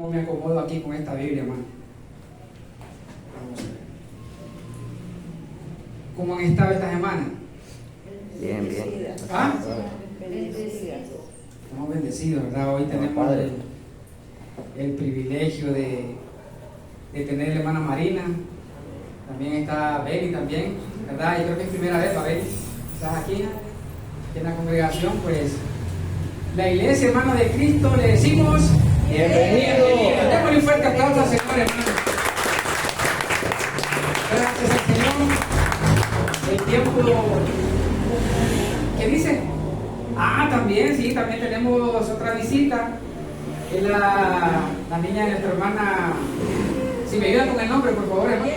¿Cómo me acomodo aquí con esta Biblia, hermano? Vamos a ver. ¿Cómo han estado esta semana? Bien, bien. ¿Ah? Bendecidas. Estamos bendecidos, ¿verdad? Hoy tenemos el privilegio de tener a la hermana Marina. También está Beli, también, ¿verdad? Yo creo que es primera vez, Beli. Estás aquí en la congregación, pues la iglesia, hermano de Cristo, le decimos bienvenido. Démosle un fuerte aplauso al Señor, hermano. Gracias al Señor. El tiempo, ¿qué dice? También, sí, también tenemos otra visita. Es la niña de nuestra hermana. Si me ayudan con el nombre, por favor, hermano.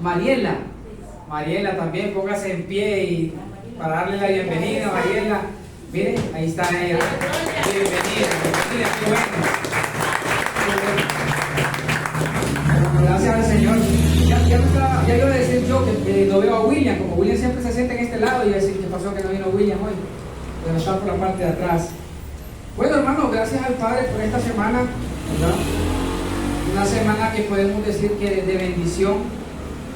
Mariela. Mariela también, póngase en pie y para darle la bienvenida a Mariela. Miren, ahí está ella. Bienvenida, qué bueno. Gracias al Señor. Ya iba a decir yo que lo veo a William, como William siempre se sienta en este lado, y decir, ¿qué pasó que no vino William hoy? Pero está por la parte de atrás. Bueno, hermano, gracias al Padre por esta semana, ¿verdad? Una semana que podemos decir que de bendición,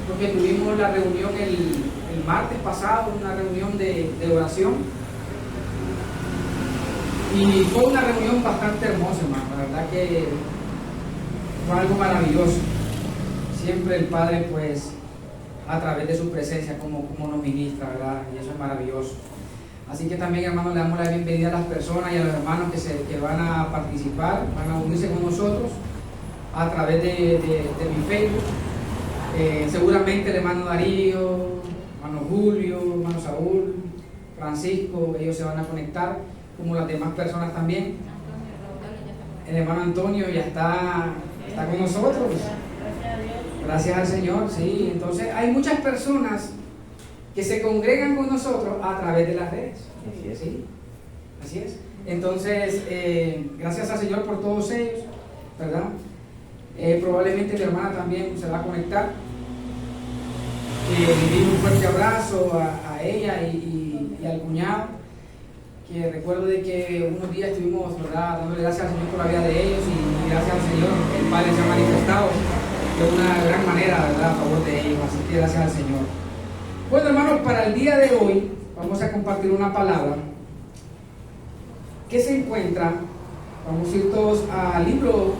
porque tuvimos la reunión el martes pasado, una reunión de oración, y fue una reunión bastante hermosa, hermano. La verdad que fue algo maravilloso. Siempre el Padre, pues, a través de su presencia, como nos ministra, ¿verdad? Y eso es maravilloso. Así que también, hermanos, le damos la bienvenida a las personas y a los hermanos que van a participar, van a unirse con nosotros a través de mi Facebook. Seguramente el hermano Darío, hermano Julio, hermano Saúl, Francisco, ellos se van a conectar, como las demás personas también. El hermano Antonio ya está con nosotros. Gracias al Señor, sí. Entonces hay muchas personas que se congregan con nosotros a través de las redes. Así es. ¿Sí? Así es. Entonces, gracias al Señor por todos ellos, ¿verdad? Probablemente mi hermana también se va a conectar. Le envío un fuerte abrazo a ella y al cuñado, que recuerdo de que unos días estuvimos, ¿verdad?, dándole gracias al Señor por la vida de ellos, y gracias al Señor el Padre se ha manifestado de una gran manera, ¿verdad?, a favor de ellos. Así que gracias al Señor. Bueno, hermanos, para el día de hoy vamos a compartir una palabra que se encuentra, vamos a ir todos al libro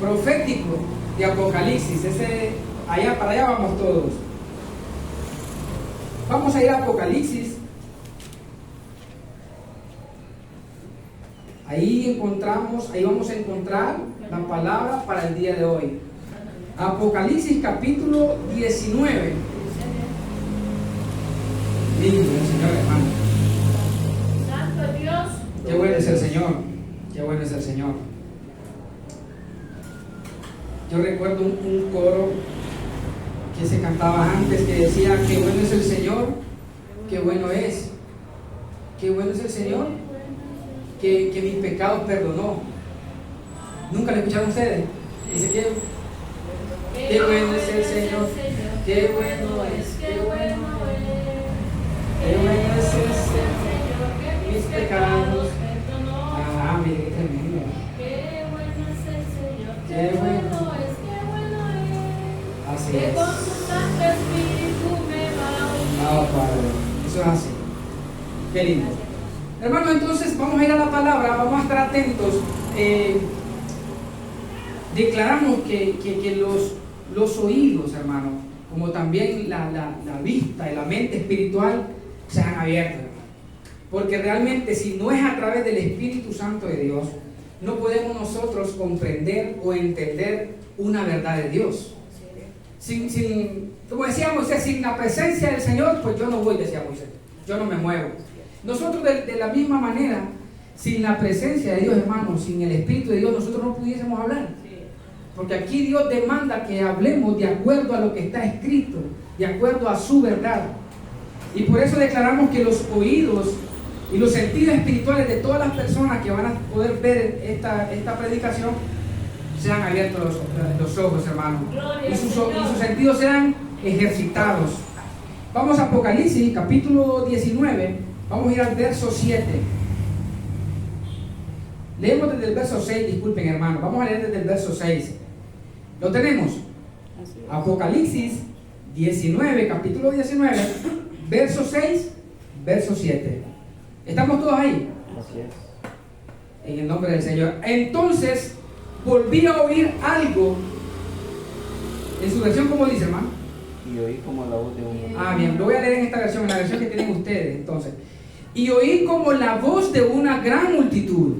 profético de Apocalipsis. Para allá vamos todos. Vamos a ir a Apocalipsis. Ahí vamos a encontrar la palabra para el día de hoy. Apocalipsis capítulo 19. Lindo el Señor, hermano. Santo Dios. Qué bueno es el Señor. Qué bueno es el Señor. Yo recuerdo un coro que se cantaba antes, que decía: qué bueno es el Señor, qué bueno es. Qué bueno es el Señor, que mis pecados perdonó. ¿Nunca lo escucharon ustedes? Dice que qué bueno es el Señor, qué bueno es, qué bueno es. Qué bueno es el Señor, mis pecados perdonó. Mire qué tremendo. Qué bueno es el Señor, Qué bueno es, qué bueno es. Así Que es. con su Santo Espíritu me va a unir. Padre, eso es así. Qué lindo. Hermano, entonces vamos a ir a la palabra, vamos a estar atentos. Declaramos que los oídos, hermano, como también la vista y la mente espiritual sean abiertas, hermano. Porque realmente, si no es a través del Espíritu Santo de Dios, no podemos nosotros comprender o entender una verdad de Dios. Como decía Moisés, sin la presencia del Señor, pues yo no voy, decía Moisés, yo no me muevo. Nosotros de la misma manera, sin la presencia de Dios, hermano, sin el Espíritu de Dios, nosotros no pudiésemos hablar. Porque aquí Dios demanda que hablemos de acuerdo a lo que está escrito, de acuerdo a su verdad. Y por eso declaramos que los oídos y los sentidos espirituales de todas las personas que van a poder ver esta predicación sean abiertos los ojos, hermano, y sus sentidos sean ejercitados. Vamos a Apocalipsis capítulo 19, vamos a ir al verso 7. Leemos desde el verso 6, disculpen hermano, vamos a leer desde el verso 6. ¿Lo tenemos? Apocalipsis 19, capítulo 19, verso 6, verso 7. ¿Estamos todos ahí? Así es. En el nombre del Señor. Entonces volví a oír algo. En su versión, ¿cómo dice, hermano? Y oí como la voz de un... Ah, bien, lo voy a leer en esta versión, en la versión que tienen ustedes. Entonces, y oí como la voz de una gran multitud,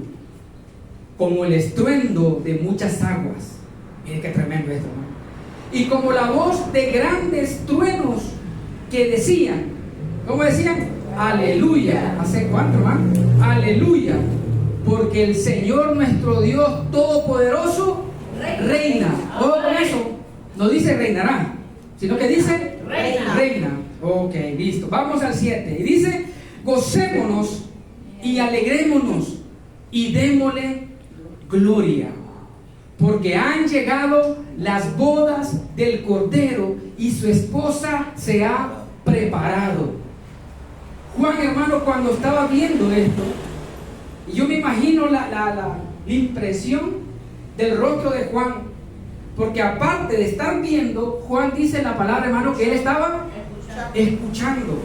como el estruendo de muchas aguas. Miren qué tremendo esto, hermano. Y como la voz de grandes truenos que decían, ¿cómo decían? Aleluya. ¿Hace cuánto, hermano? Aleluya. Porque el Señor nuestro Dios Todopoderoso reina. Ojo con eso. No dice reinará, sino que dice reina. Ok, listo. Vamos al 7. Y dice, gocémonos y alegrémonos y démosle gloria. Porque han llegado las bodas del Cordero y su esposa se ha preparado. Juan, hermano, cuando estaba viendo esto, y yo me imagino la impresión del rostro de Juan, porque aparte de estar viendo, Juan dice en la palabra, hermano, que él estaba escuchando.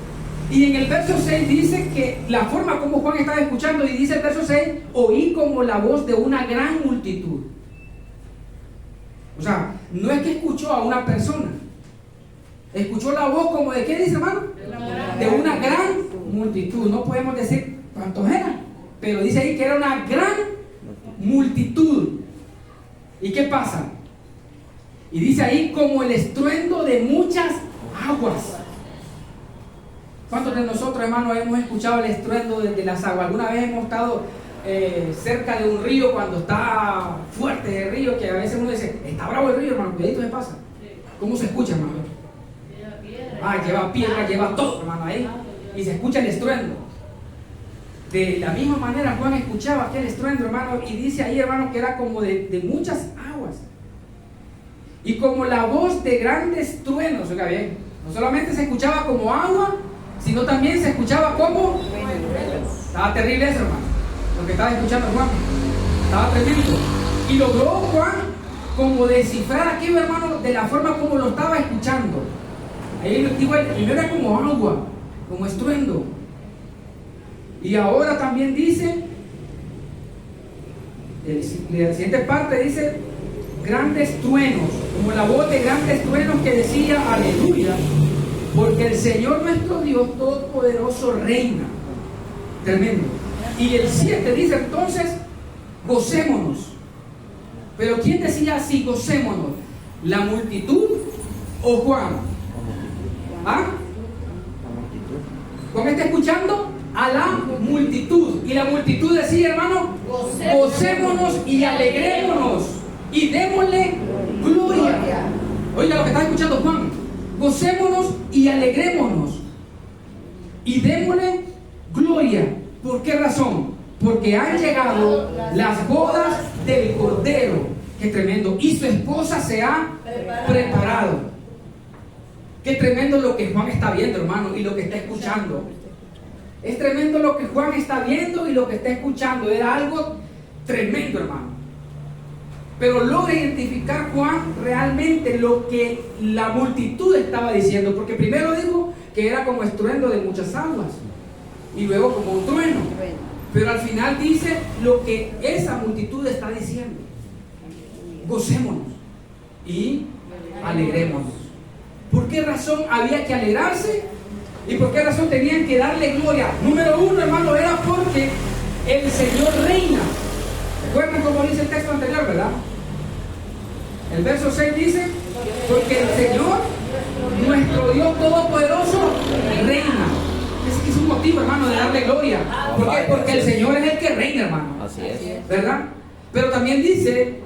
Y en el verso 6 dice que la forma como Juan estaba escuchando, y dice el verso 6, oí como la voz de una gran multitud. O sea, no es que escuchó a una persona, escuchó la voz como de, ¿qué dice, hermano? De una gran multitud. No podemos decir cuántos eran, pero dice ahí que era una gran multitud. ¿Y qué pasa? Y dice ahí como el estruendo de muchas aguas. ¿Cuántos de nosotros, hermanos, hemos escuchado el estruendo de las aguas? ¿Alguna vez hemos estado cerca de un río cuando está fuerte el río, que a veces uno dice, está bravo el río, hermano, cuidadito se pasa? ¿Cómo se escucha, hermano? Lleva piedra, lleva todo, hermano, ahí, y se escucha el estruendo. De la misma manera Juan escuchaba aquel estruendo, hermano, y dice ahí, hermano, que era como de muchas aguas, y como la voz de grandes truenos. Oiga bien, no solamente se escuchaba como agua, sino también se escuchaba como... Estaba terrible eso, hermano, lo que estaba escuchando Juan, estaba tremendo. Y logró Juan como descifrar aquello, hermano, de la forma como lo estaba escuchando. Ahí digo, primero era como agua, como estruendo. Y ahora también dice, la siguiente parte dice, grandes truenos, como la voz de grandes truenos que decía, aleluya, porque el Señor nuestro Dios Todopoderoso reina. Tremendo. Y el 7 dice entonces, gocémonos. Pero ¿quién decía así, gocémonos? ¿La multitud o Juan? ¿Ah? ¿Juan está escuchando? A la multitud. Y la multitud decía, hermano, gocémonos y alegrémonos y démosle gloria. Oiga lo que está escuchando Juan. Gocémonos y alegrémonos y démosle gloria. ¿Por qué razón? Porque han llegado las bodas del Cordero. Qué tremendo. Y su esposa se ha preparado. Qué tremendo lo que Juan está viendo, hermano, y lo que está escuchando. Es tremendo lo que Juan está viendo y lo que está escuchando. Era algo tremendo, hermano. Pero logra identificar Juan realmente lo que la multitud estaba diciendo. Porque primero dijo que era como estruendo de muchas aguas. Y luego como un trueno. Pero al final dice lo que esa multitud está diciendo. Gocémonos y alegrémonos. ¿Por qué razón había que alegrarse? ¿Y por qué razón tenían que darle gloria? Número uno, hermano, era porque el Señor reina. ¿Recuerdan cómo dice el texto anterior, verdad? El verso 6 dice, porque el Señor, nuestro Dios Todopoderoso, reina. Ese es un motivo, hermano, de darle gloria. ¿Por qué? Porque el Señor es el que reina, hermano. Así es. ¿Verdad? Pero también dice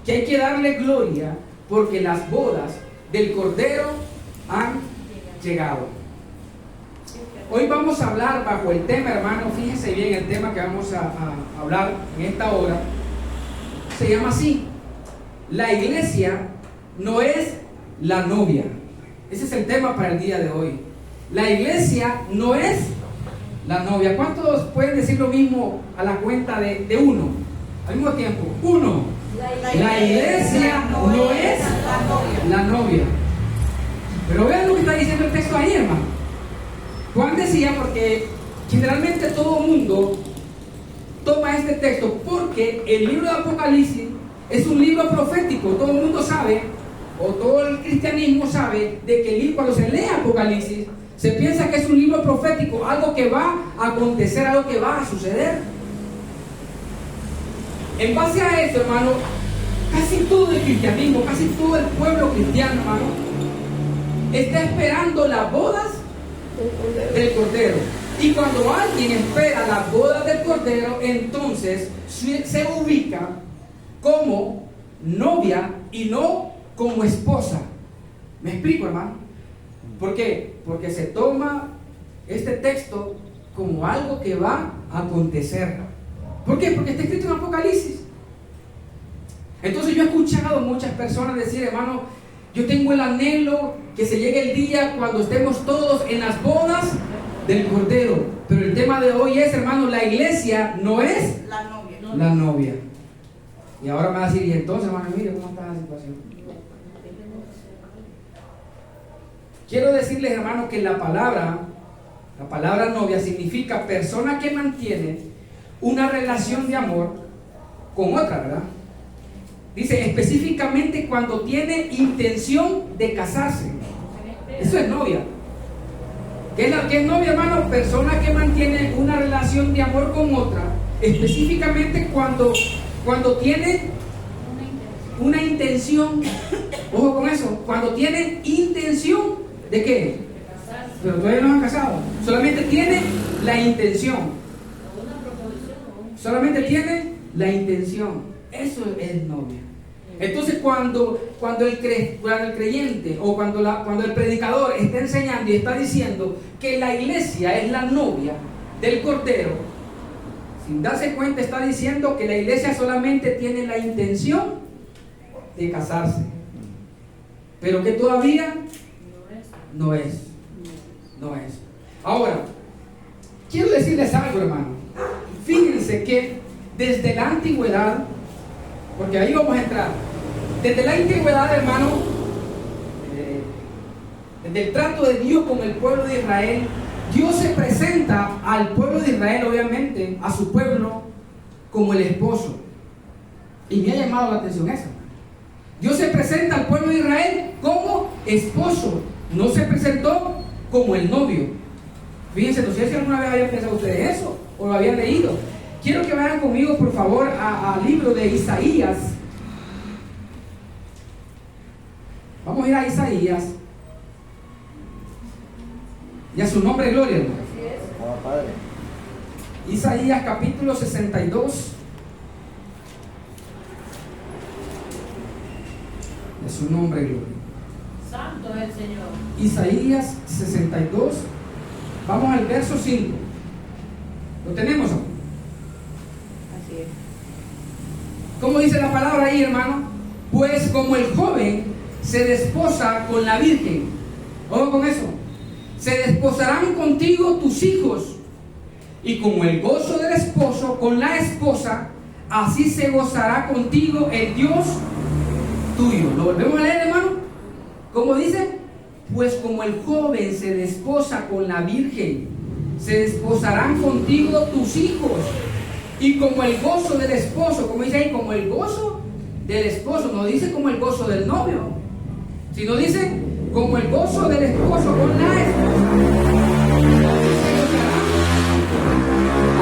que hay que darle gloria porque las bodas del Cordero han llegado. Hoy vamos a hablar bajo el tema, hermano, fíjense bien el tema que vamos a hablar en esta hora. Se llama así: la iglesia no es la novia. Ese es el tema para el día de hoy. La iglesia no es la novia. ¿Cuántos pueden decir lo mismo a la cuenta de uno? al mismo tiempo. Uno, la iglesia no es la novia. Pero vean lo que está diciendo el texto ahí, hermano. Juan decía, porque generalmente todo mundo toma este texto, porque el libro de Apocalipsis es un libro profético. Todo el mundo sabe, o todo el cristianismo sabe, de que cuando se lee Apocalipsis, se piensa que es un libro profético, algo que va a acontecer, algo que va a suceder. En base a eso, hermano, casi todo el cristianismo, casi todo el pueblo cristiano, hermano, está esperando las bodas del Cordero. Y cuando alguien espera las bodas del Cordero, entonces se ubica como novia y no como esposa. ¿Me explico, hermano? ¿Por qué? Porque se toma este texto como algo que va a acontecer. ¿Por qué? Porque está escrito en Apocalipsis. Entonces yo he escuchado muchas personas decir, hermano, yo tengo el anhelo que se llegue el día cuando estemos todos en las bodas del Cordero. Pero el tema de hoy es, hermano, la iglesia no es la novia. Y ahora me va a decir, y entonces, hermano, mire cómo está la situación. Quiero decirles, hermano, que la palabra novia significa persona que mantiene una relación de amor con otra, ¿verdad? Dice específicamente cuando tiene intención de casarse. Eso es novia. ¿Qué es novia, hermano? Persona que mantiene una relación de amor con otra, específicamente cuando tiene una intención. Ojo con eso, cuando tiene intención ¿de qué? Pero todavía no han casado. Solamente tiene la intención. Solamente tiene la intención. Eso es novia. Entonces cuando el creyente o cuando el predicador está enseñando y está diciendo que la iglesia es la novia del Cordero, sin darse cuenta está diciendo que la iglesia solamente tiene la intención de casarse, pero que todavía no es. Ahora, quiero decirles algo, hermano. Fíjense que desde la antigüedad, porque ahí vamos a entrar, desde la antigüedad, hermano, desde el trato de Dios con el pueblo de Israel, Dios se presenta al pueblo de Israel, obviamente, a su pueblo, como el esposo. Y me ha llamado la atención eso. Dios se presenta al pueblo de Israel como esposo, no se presentó como el novio. Fíjense, no sé si alguna vez habían pensado ustedes eso o lo habían leído. Quiero que vayan conmigo, por favor, al libro de Isaías. Vamos a ir a Isaías. Y a su nombre, gloria, hermano. Isaías capítulo 62. De su nombre, gloria. Santo es el Señor. Isaías 62. Vamos al verso 5. ¿Lo tenemos? Así es. ¿Cómo dice la palabra ahí, hermano? Pues como el joven se desposa con la virgen. Ojo con eso. Se desposarán contigo tus hijos. Y como el gozo del esposo con la esposa, así se gozará contigo el Dios tuyo. ¿Lo volvemos a leer, hermano? ¿Cómo dice? Pues como el joven se desposa con la virgen, se desposarán contigo tus hijos. Y como el gozo del esposo, como dice ahí, como el gozo del esposo, no dice como el gozo del novio, sino dice como el gozo del esposo con la esposa.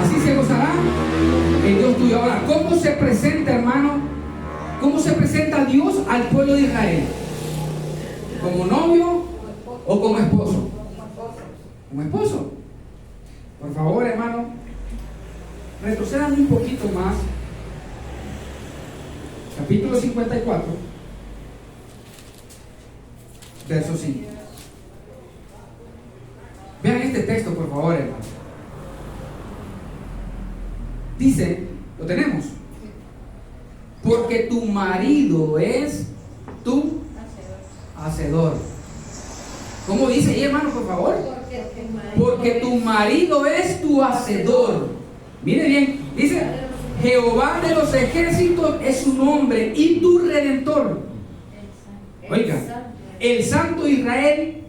Así se gozará el Dios tuyo. Ahora, ¿cómo se presenta, hermano? ¿Cómo se presenta Dios al pueblo de Israel? ¿Como novio o como esposo? Como esposo. Por favor, hermano, retrocedan un poquito más. Capítulo 54, verso 5. Vean este texto, por favor, hermano. Dice, ¿lo tenemos? Porque tu marido es tu hacedor. ¿Cómo dice ahí, hermano, por favor? Porque tu marido es tu hacedor. Mire bien, dice, Jehová de los ejércitos es su nombre y tu redentor. Oiga, el Santo Israel,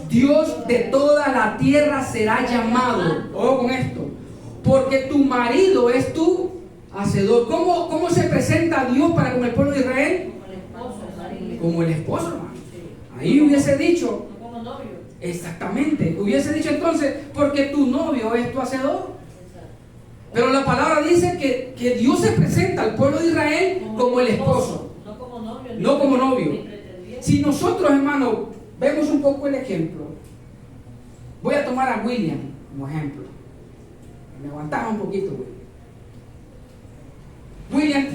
Dios de toda la tierra será llamado. Ojo con esto. Porque tu marido es tu hacedor. ¿Cómo se presenta Dios para con el pueblo de Israel? Como el esposo, hermano. Ahí hubiese dicho. Como novio. Exactamente. Hubiese dicho entonces, porque tu novio es tu hacedor. Pero la palabra dice que Dios se presenta al pueblo de Israel como el esposo. No como novio. No como novio. Si nosotros, hermano, vemos un poco el ejemplo. Voy a tomar a William como ejemplo. Me aguantaba un poquito, William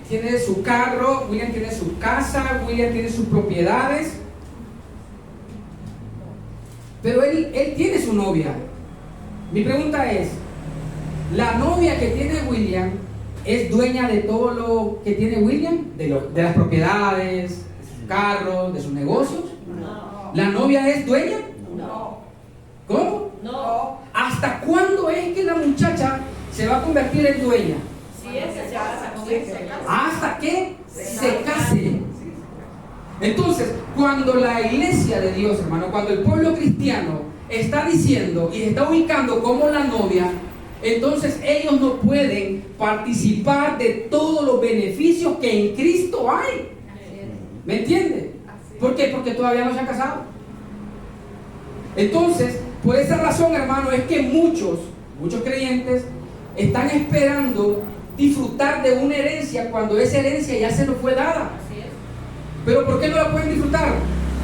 tiene su carro, William tiene su casa, William tiene sus propiedades. Pero él tiene su novia. Mi pregunta es, ¿la novia que tiene William es dueña de todo lo que tiene William? De las propiedades, de sus carros, de sus negocios. No. ¿La novia es dueña? No. ¿Cómo? No. ¿Hasta cuándo es que la muchacha se va a convertir en dueña? Si es que se casa con él, se casa. Hasta que se case. Entonces, cuando la iglesia de Dios, hermano, cuando el pueblo cristiano está diciendo y se está ubicando como la novia, entonces ellos no pueden participar de todos los beneficios que en Cristo hay. ¿Me entiende? ¿Por qué? Porque todavía no se han casado. Entonces, por esa razón, hermano, es que muchos creyentes están esperando disfrutar de una herencia cuando esa herencia ya se nos fue dada. Así es. ¿Pero por qué no la pueden disfrutar?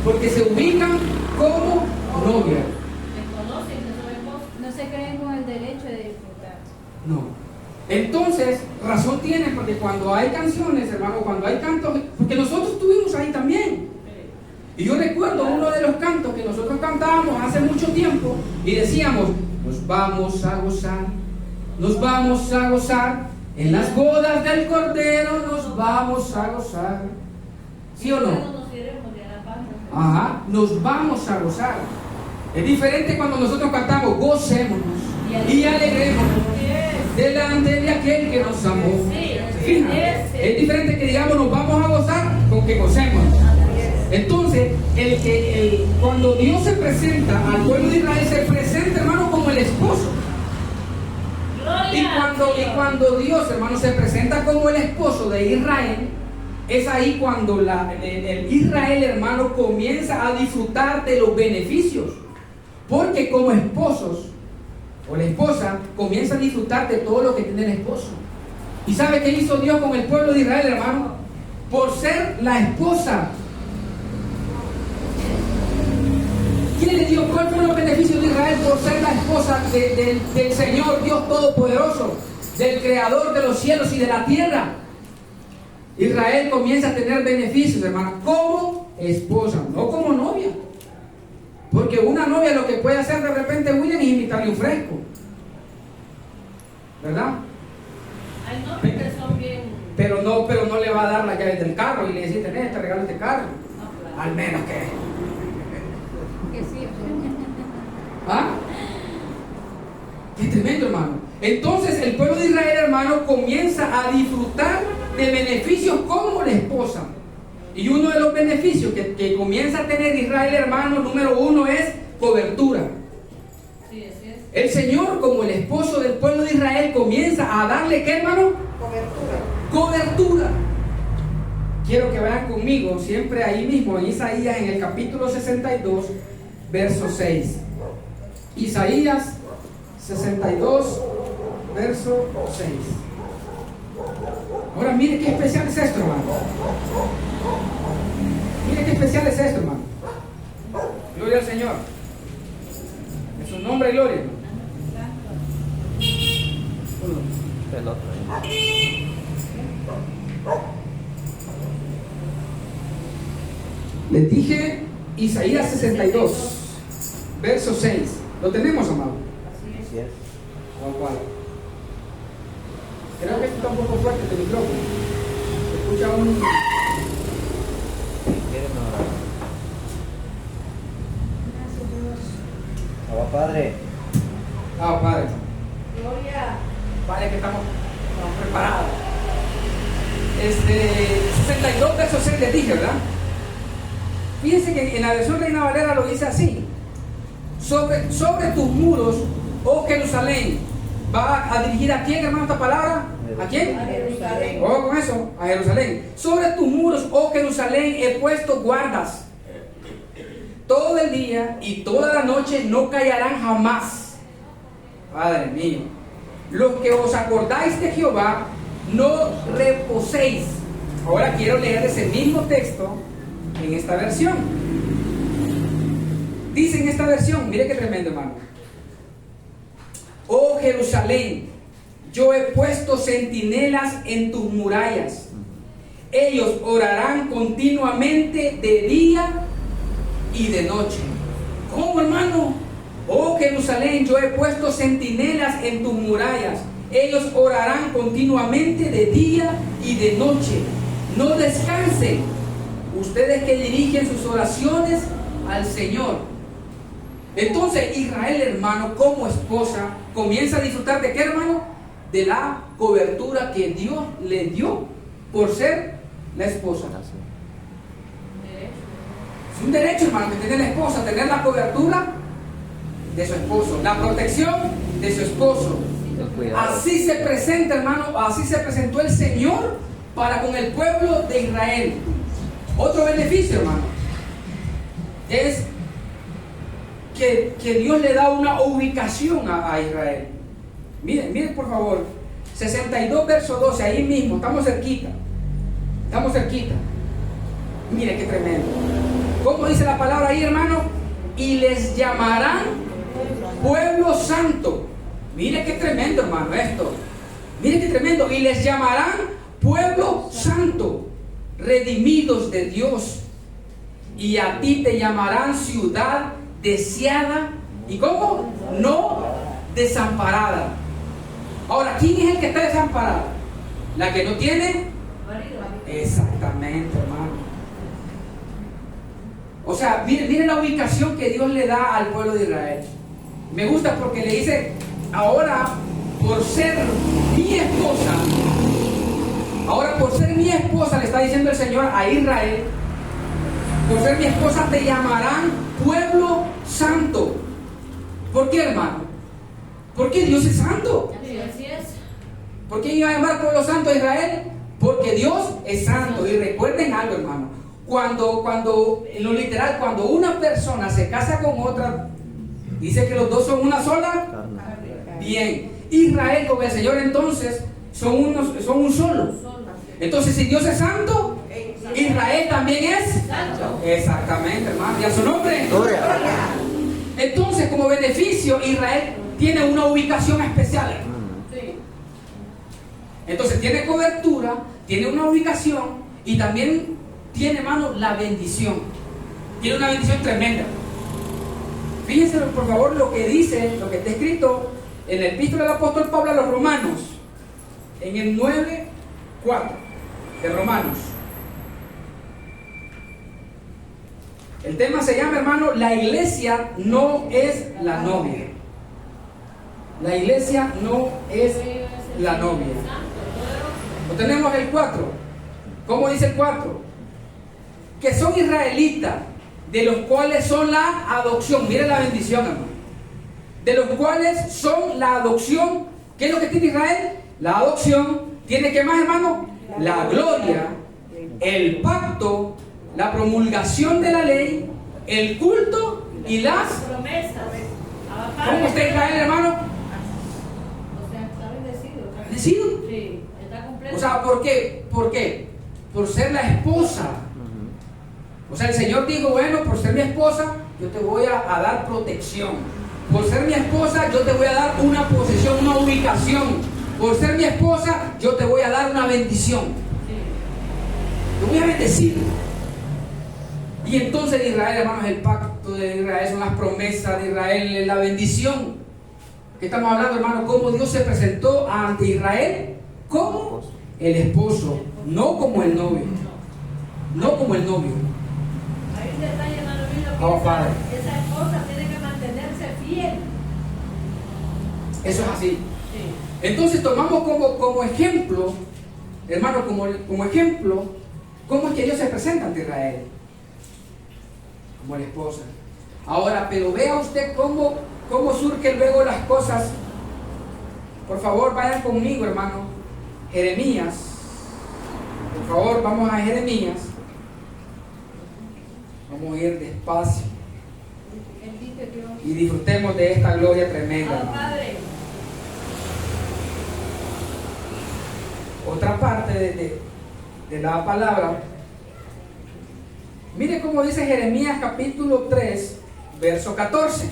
Porque se ubican como novia. Desconocen que son esposos. No se creen con el derecho de disfrutar. No. Entonces, razón tienen, porque cuando hay canciones, hermano, cuando hay cantos, porque nosotros estuvimos ahí también. Y yo recuerdo uno de los cantos que nosotros cantábamos hace mucho tiempo y decíamos, nos vamos a gozar, en las bodas del Cordero nos vamos a gozar. ¿Sí o no? Nos iremos de alabanza. Ajá, nos vamos a gozar. Es diferente cuando nosotros cantamos, gocémonos y alegrémonos delante de aquel que nos amó. Fíjate, es diferente que digamos nos vamos a gozar con que gocémonos. Entonces, cuando Dios se presenta al pueblo de Israel, se presenta, hermano, como el esposo. Y cuando Dios, hermano, se presenta como el esposo de Israel, es ahí cuando el Israel, hermano, comienza a disfrutar de los beneficios. Porque como esposos, o la esposa, comienza a disfrutar de todo lo que tiene el esposo. ¿Y sabe qué hizo Dios con el pueblo de Israel, hermano? Por ser la esposa. ¿Quién le dio? ¿Cuál fueron los beneficios de Israel por ser la esposa del Señor Dios Todopoderoso, del Creador de los cielos y de la tierra? Israel comienza a tener beneficios, hermano, como esposa, no como novia. Porque una novia lo que puede hacer de repente, William, es invitarle un fresco, ¿verdad? Hay novios que son bien. Pero no le va a dar las llaves del carro y le dice, tenés, te regalo este carro. No, claro. Al menos que... Que sí. ¿Ah? Qué tremendo, hermano. Entonces el pueblo de Israel, hermano, comienza a disfrutar de beneficios como la esposa. Y uno de los beneficios que comienza a tener Israel, hermano, número uno es cobertura. Sí, así es. El Señor, como el esposo del pueblo de Israel, comienza a darle, ¿qué, hermano? Cobertura. Quiero que vayan conmigo, siempre ahí mismo, en Isaías, en el capítulo 62, verso 6. Isaías 62, verso 6. Ahora mire qué especial es esto, hermano. Mire qué especial es esto, hermano. Gloria al Señor. En su nombre, gloria, hermano. El otro ahí. Les dije Isaías 62, verso 6. ¿Lo tenemos, amado? Así es. ¿Cuál? Creo que está un poco fuerte este micrófono. Se escucha un... ¿Quieren orar? Abba Padre, Ah, Padre. Gloria. Padre, que estamos 62 versos 6 les dije, ¿verdad? Fíjense que en la versión Reina Valera lo dice así: sobre tus muros, oh Jerusalén. ¿Va a dirigir a quién, hermano, esta palabra? ¿A quién? A Jerusalén. Oh, con eso, a Jerusalén. Sobre tus muros, oh Jerusalén, he puesto guardas. Todo el día y toda la noche no callarán jamás. Padre mío, los que os acordáis de Jehová, no reposéis. Ahora quiero leer ese mismo texto en esta versión. Dice en esta versión, mire qué tremendo, hermano: oh Jerusalén, yo he puesto centinelas en tus murallas. Ellos orarán continuamente de día y de noche. ¿Cómo, hermano? Oh Jerusalén, yo he puesto centinelas en tus murallas. Ellos orarán continuamente de día y de noche. No descansen, ustedes que dirigen sus oraciones al Señor. Entonces Israel, hermano, como esposa, comienza a disfrutar de qué, hermano? De la cobertura que Dios le dio por ser la esposa. Es un derecho, hermano, que tiene la esposa, tener la cobertura de su esposo, la protección de su esposo. Así se presenta, hermano, así se presentó el Señor para con el pueblo de Israel. Otro beneficio, hermano, es que Dios le da una ubicación a Israel. Miren por favor, 62 verso 12, ahí mismo, estamos cerquita. Mire qué tremendo. ¿Cómo dice la palabra ahí, hermano? Y les llamarán pueblo santo. Mire qué tremendo, hermano, esto. Mire qué tremendo. Y les llamarán pueblo santo, redimidos de Dios. Y a ti te llamarán ciudad deseada. ¿Y cómo? No desamparada. Ahora, ¿quién es el que está desamparado? La que no tiene. Exactamente, hermano. O sea, miren la ubicación que Dios le da al pueblo de Israel. Me gusta porque le dice: ahora por ser mi esposa, le está diciendo el Señor a Israel: por ser mi esposa te llamarán pueblo santo. ¿Por qué, hermano? Porque Dios es santo. Así es. ¿Por qué iba a llamar pueblo santo a Israel? Porque Dios es santo. Y recuerden algo, hermano: cuando en lo literal, cuando una persona se casa con otra, dice que los dos son una sola. Bien, Israel con el Señor entonces son un solo. Entonces, si Dios es santo, Israel también es santo. Exactamente, hermano. ¿Y a su nombre? Entonces, como beneficio, Israel tiene una ubicación especial, hermano. Entonces tiene cobertura, tiene una ubicación y también tiene, hermano, la bendición. Tiene una bendición tremenda. Fíjense por favor lo que dice, lo que está escrito en la epístola del apóstol Pablo a los Romanos, en el 9:4 de Romanos. El tema se llama, hermano, la iglesia no es la novia. La iglesia no es la novia. ¿No tenemos el 4? ¿Cómo dice el 4? Que son israelitas, de los cuales son la adopción. Miren la bendición, hermano. De los cuales son la adopción. ¿Qué es lo que tiene Israel? La adopción. ¿Tiene qué más, hermano? La gloria, el pacto, la promulgación de la ley, el culto y las promesas. ¿Cómo está Israel, hermano? O sea, está bendecido. ¿Bendecido? Sí, está completo. O sea, ¿por qué? ¿Por qué? Por ser la esposa. O sea, el Señor dijo: bueno, por ser mi esposa, yo te voy a dar protección. Por ser mi esposa, yo te voy a dar una posesión, una ubicación. Por ser mi esposa, yo te voy a dar una bendición. Te voy a bendecir. Y entonces Israel, hermanos, el pacto de Israel, son las promesas de Israel, es la bendición. ¿Qué estamos hablando, hermano? Cómo Dios se presentó ante Israel como el esposo, no como el novio. No como el novio. Hay un detalle, hermano mío, que Oh, Padre. esa esposa tiene que mantenerse fiel. Eso es así. Sí. Entonces tomamos como ejemplo hermano, como ejemplo, cómo es que Dios se presenta ante Israel. Como la esposa. Ahora, pero vea usted cómo surgen luego las cosas. Por favor, vayan conmigo, hermano. Jeremías. Por favor, vamos a Jeremías. Vamos a ir despacio. Y disfrutemos de esta gloria tremenda, hermano. Otra parte de la palabra. Mire cómo dice Jeremías capítulo 3, verso 14.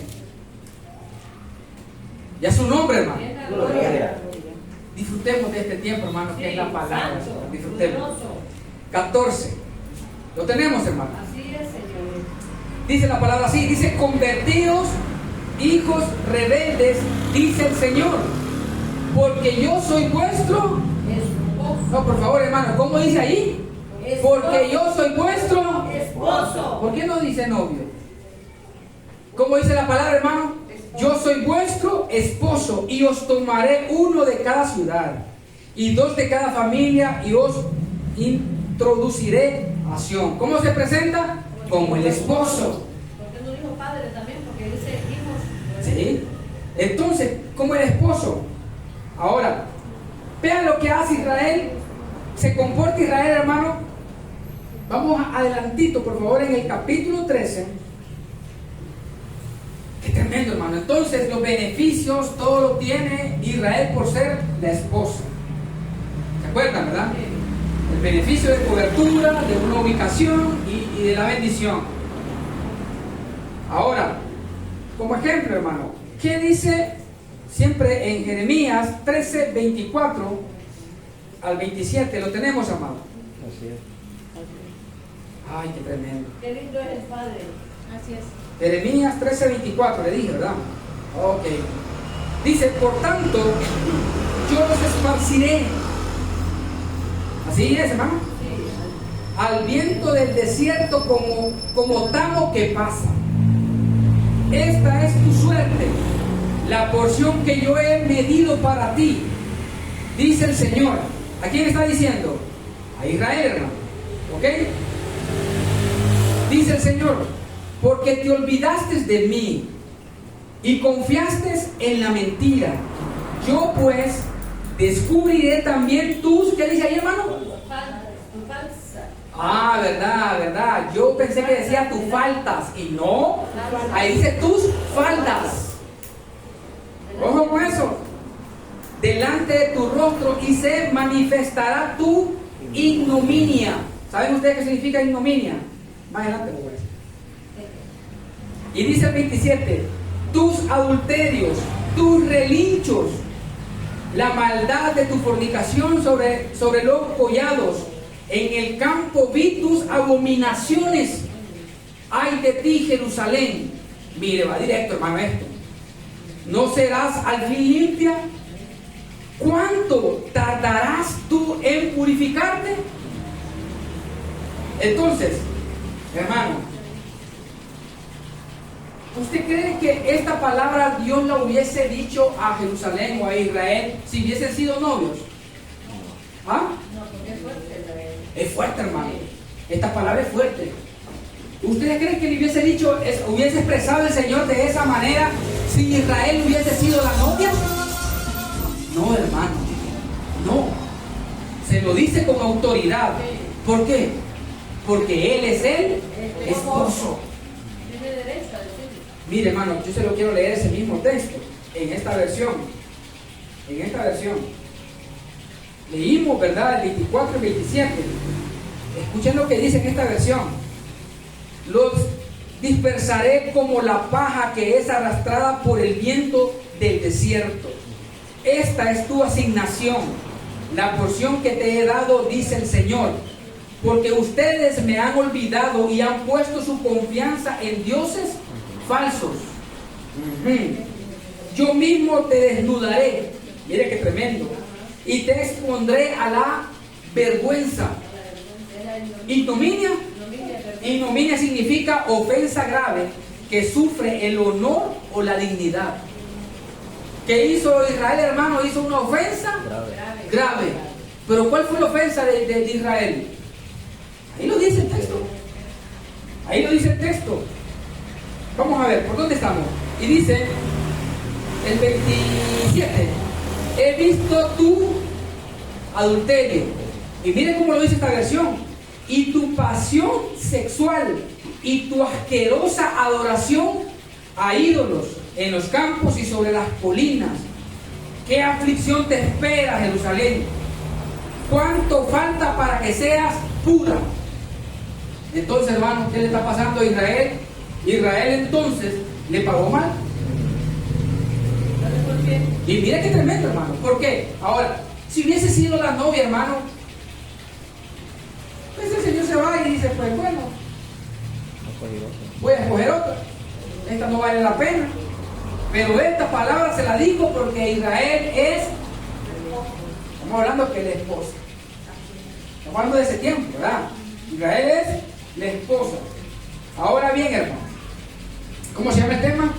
Ya su nombre, hermano. Disfrutemos de este tiempo, hermano, que es la palabra. Disfrutemos. 14. Lo tenemos, hermano. Así es, Señor. Dice la palabra así, dice: convertidos, hijos rebeldes, dice el Señor, porque yo soy vuestro. No, por favor, hermano, ¿cómo dice ahí? Porque yo soy vuestro esposo. ¿Por qué no dice novio? ¿Cómo dice la palabra, hermano? Yo soy vuestro esposo y os tomaré uno de cada ciudad y 2 de cada familia y os introduciré a Sión. ¿Cómo se presenta? Como el esposo. ¿Por qué no dijo padre también? Porque dice hijos. Sí. Entonces, como el esposo. Ahora, vean lo que hace Israel. Se comporta Israel, hermano. Vamos adelantito, por favor, en el capítulo 13. Qué tremendo, hermano. Entonces, los beneficios, todo lo tiene Israel por ser la esposa. ¿Se acuerdan, verdad? El beneficio de cobertura, de una ubicación y de la bendición. Ahora, como ejemplo, hermano, ¿qué dice siempre en Jeremías 13, 24 al 27? Lo tenemos, amado. Así es. Ay, qué tremendo. Qué lindo es el Padre. Así es. Jeremías 13, 24, le dije, ¿verdad? Ok. Dice: por tanto, yo los esparciré. Así es, hermano. Al viento del desierto como tamo que pasa. Esta es tu suerte, la porción que yo he medido para ti, dice el Señor. ¿A quién está diciendo? A Israel, hermano. ¿Ok? Dice el Señor: porque te olvidaste de mí y confiaste en la mentira, yo pues descubriré también tus, ¿qué dice ahí, hermano? Falsa. Ah, verdad. Yo pensé que decía tus faltas y no. Ahí dice tus faltas. Ojo con eso. Delante de tu rostro y se manifestará tu ignominia. ¿Saben ustedes qué significa ignominia? Más adelante lo voy a decir. Y dice el 27: tus adulterios, tus relinchos, la maldad de tu fornicación sobre los collados, en el campo vi tus abominaciones. Ay de ti, Jerusalén. Mire, va directo, hermano, esto. ¿No serás al fin limpia? ¿Cuánto tardarás tú en purificarte? Entonces, hermano, ¿usted cree que esta palabra Dios la hubiese dicho a Jerusalén o a Israel si hubiesen sido novios? ¿Ah? No, porque es fuerte. Es fuerte, hermano. Esta palabra es fuerte. ¿Ustedes creen que le hubiese dicho, hubiese expresado el Señor de esa manera si Israel hubiese sido la novia? No, hermano. No. Se lo dice con autoridad. ¿Por qué? Porque Él es el esposo. Tiene derecho a decirlo. Mire, hermano, yo se lo quiero leer ese mismo texto en esta versión. Leímos, ¿verdad? El 24 y 27. Escuchen lo que dice en esta versión. Los dispersaré como la paja que es arrastrada por el viento del desierto. Esta es tu asignación, la porción que te he dado, dice el Señor. Porque ustedes me han olvidado y han puesto su confianza en dioses falsos. Yo mismo te desnudaré. Mire qué tremendo. Y te expondré a la vergüenza. Ignominia significa ofensa grave que sufre el honor o la dignidad. ¿Qué hizo Israel, hermano? Hizo una ofensa grave. Pero ¿cuál fue la ofensa de Israel? Ahí lo dice el texto. Ahí lo dice el texto. Vamos a ver, ¿por dónde estamos? Y dice, el 27, he visto tu adulterio. Y miren cómo lo dice esta versión. Y tu pasión sexual y tu asquerosa adoración a ídolos en los campos y sobre las colinas. ¿Qué aflicción te espera, Jerusalén? ¿Cuánto falta para que seas pura? Entonces, hermanos, ¿qué le está pasando a Israel? Israel entonces le pagó mal. Y mira qué tremendo, hermano. ¿Por qué? Ahora, si hubiese sido la novia, hermano, pues el Señor se va y dice, pues bueno, voy a escoger otra. Esta no vale la pena. Pero esta palabra se la digo porque Israel es, estamos hablando que la esposa. Estamos hablando de ese tiempo, ¿verdad? Israel es la esposa. Ahora bien, hermano, ¿cómo se llama el tema?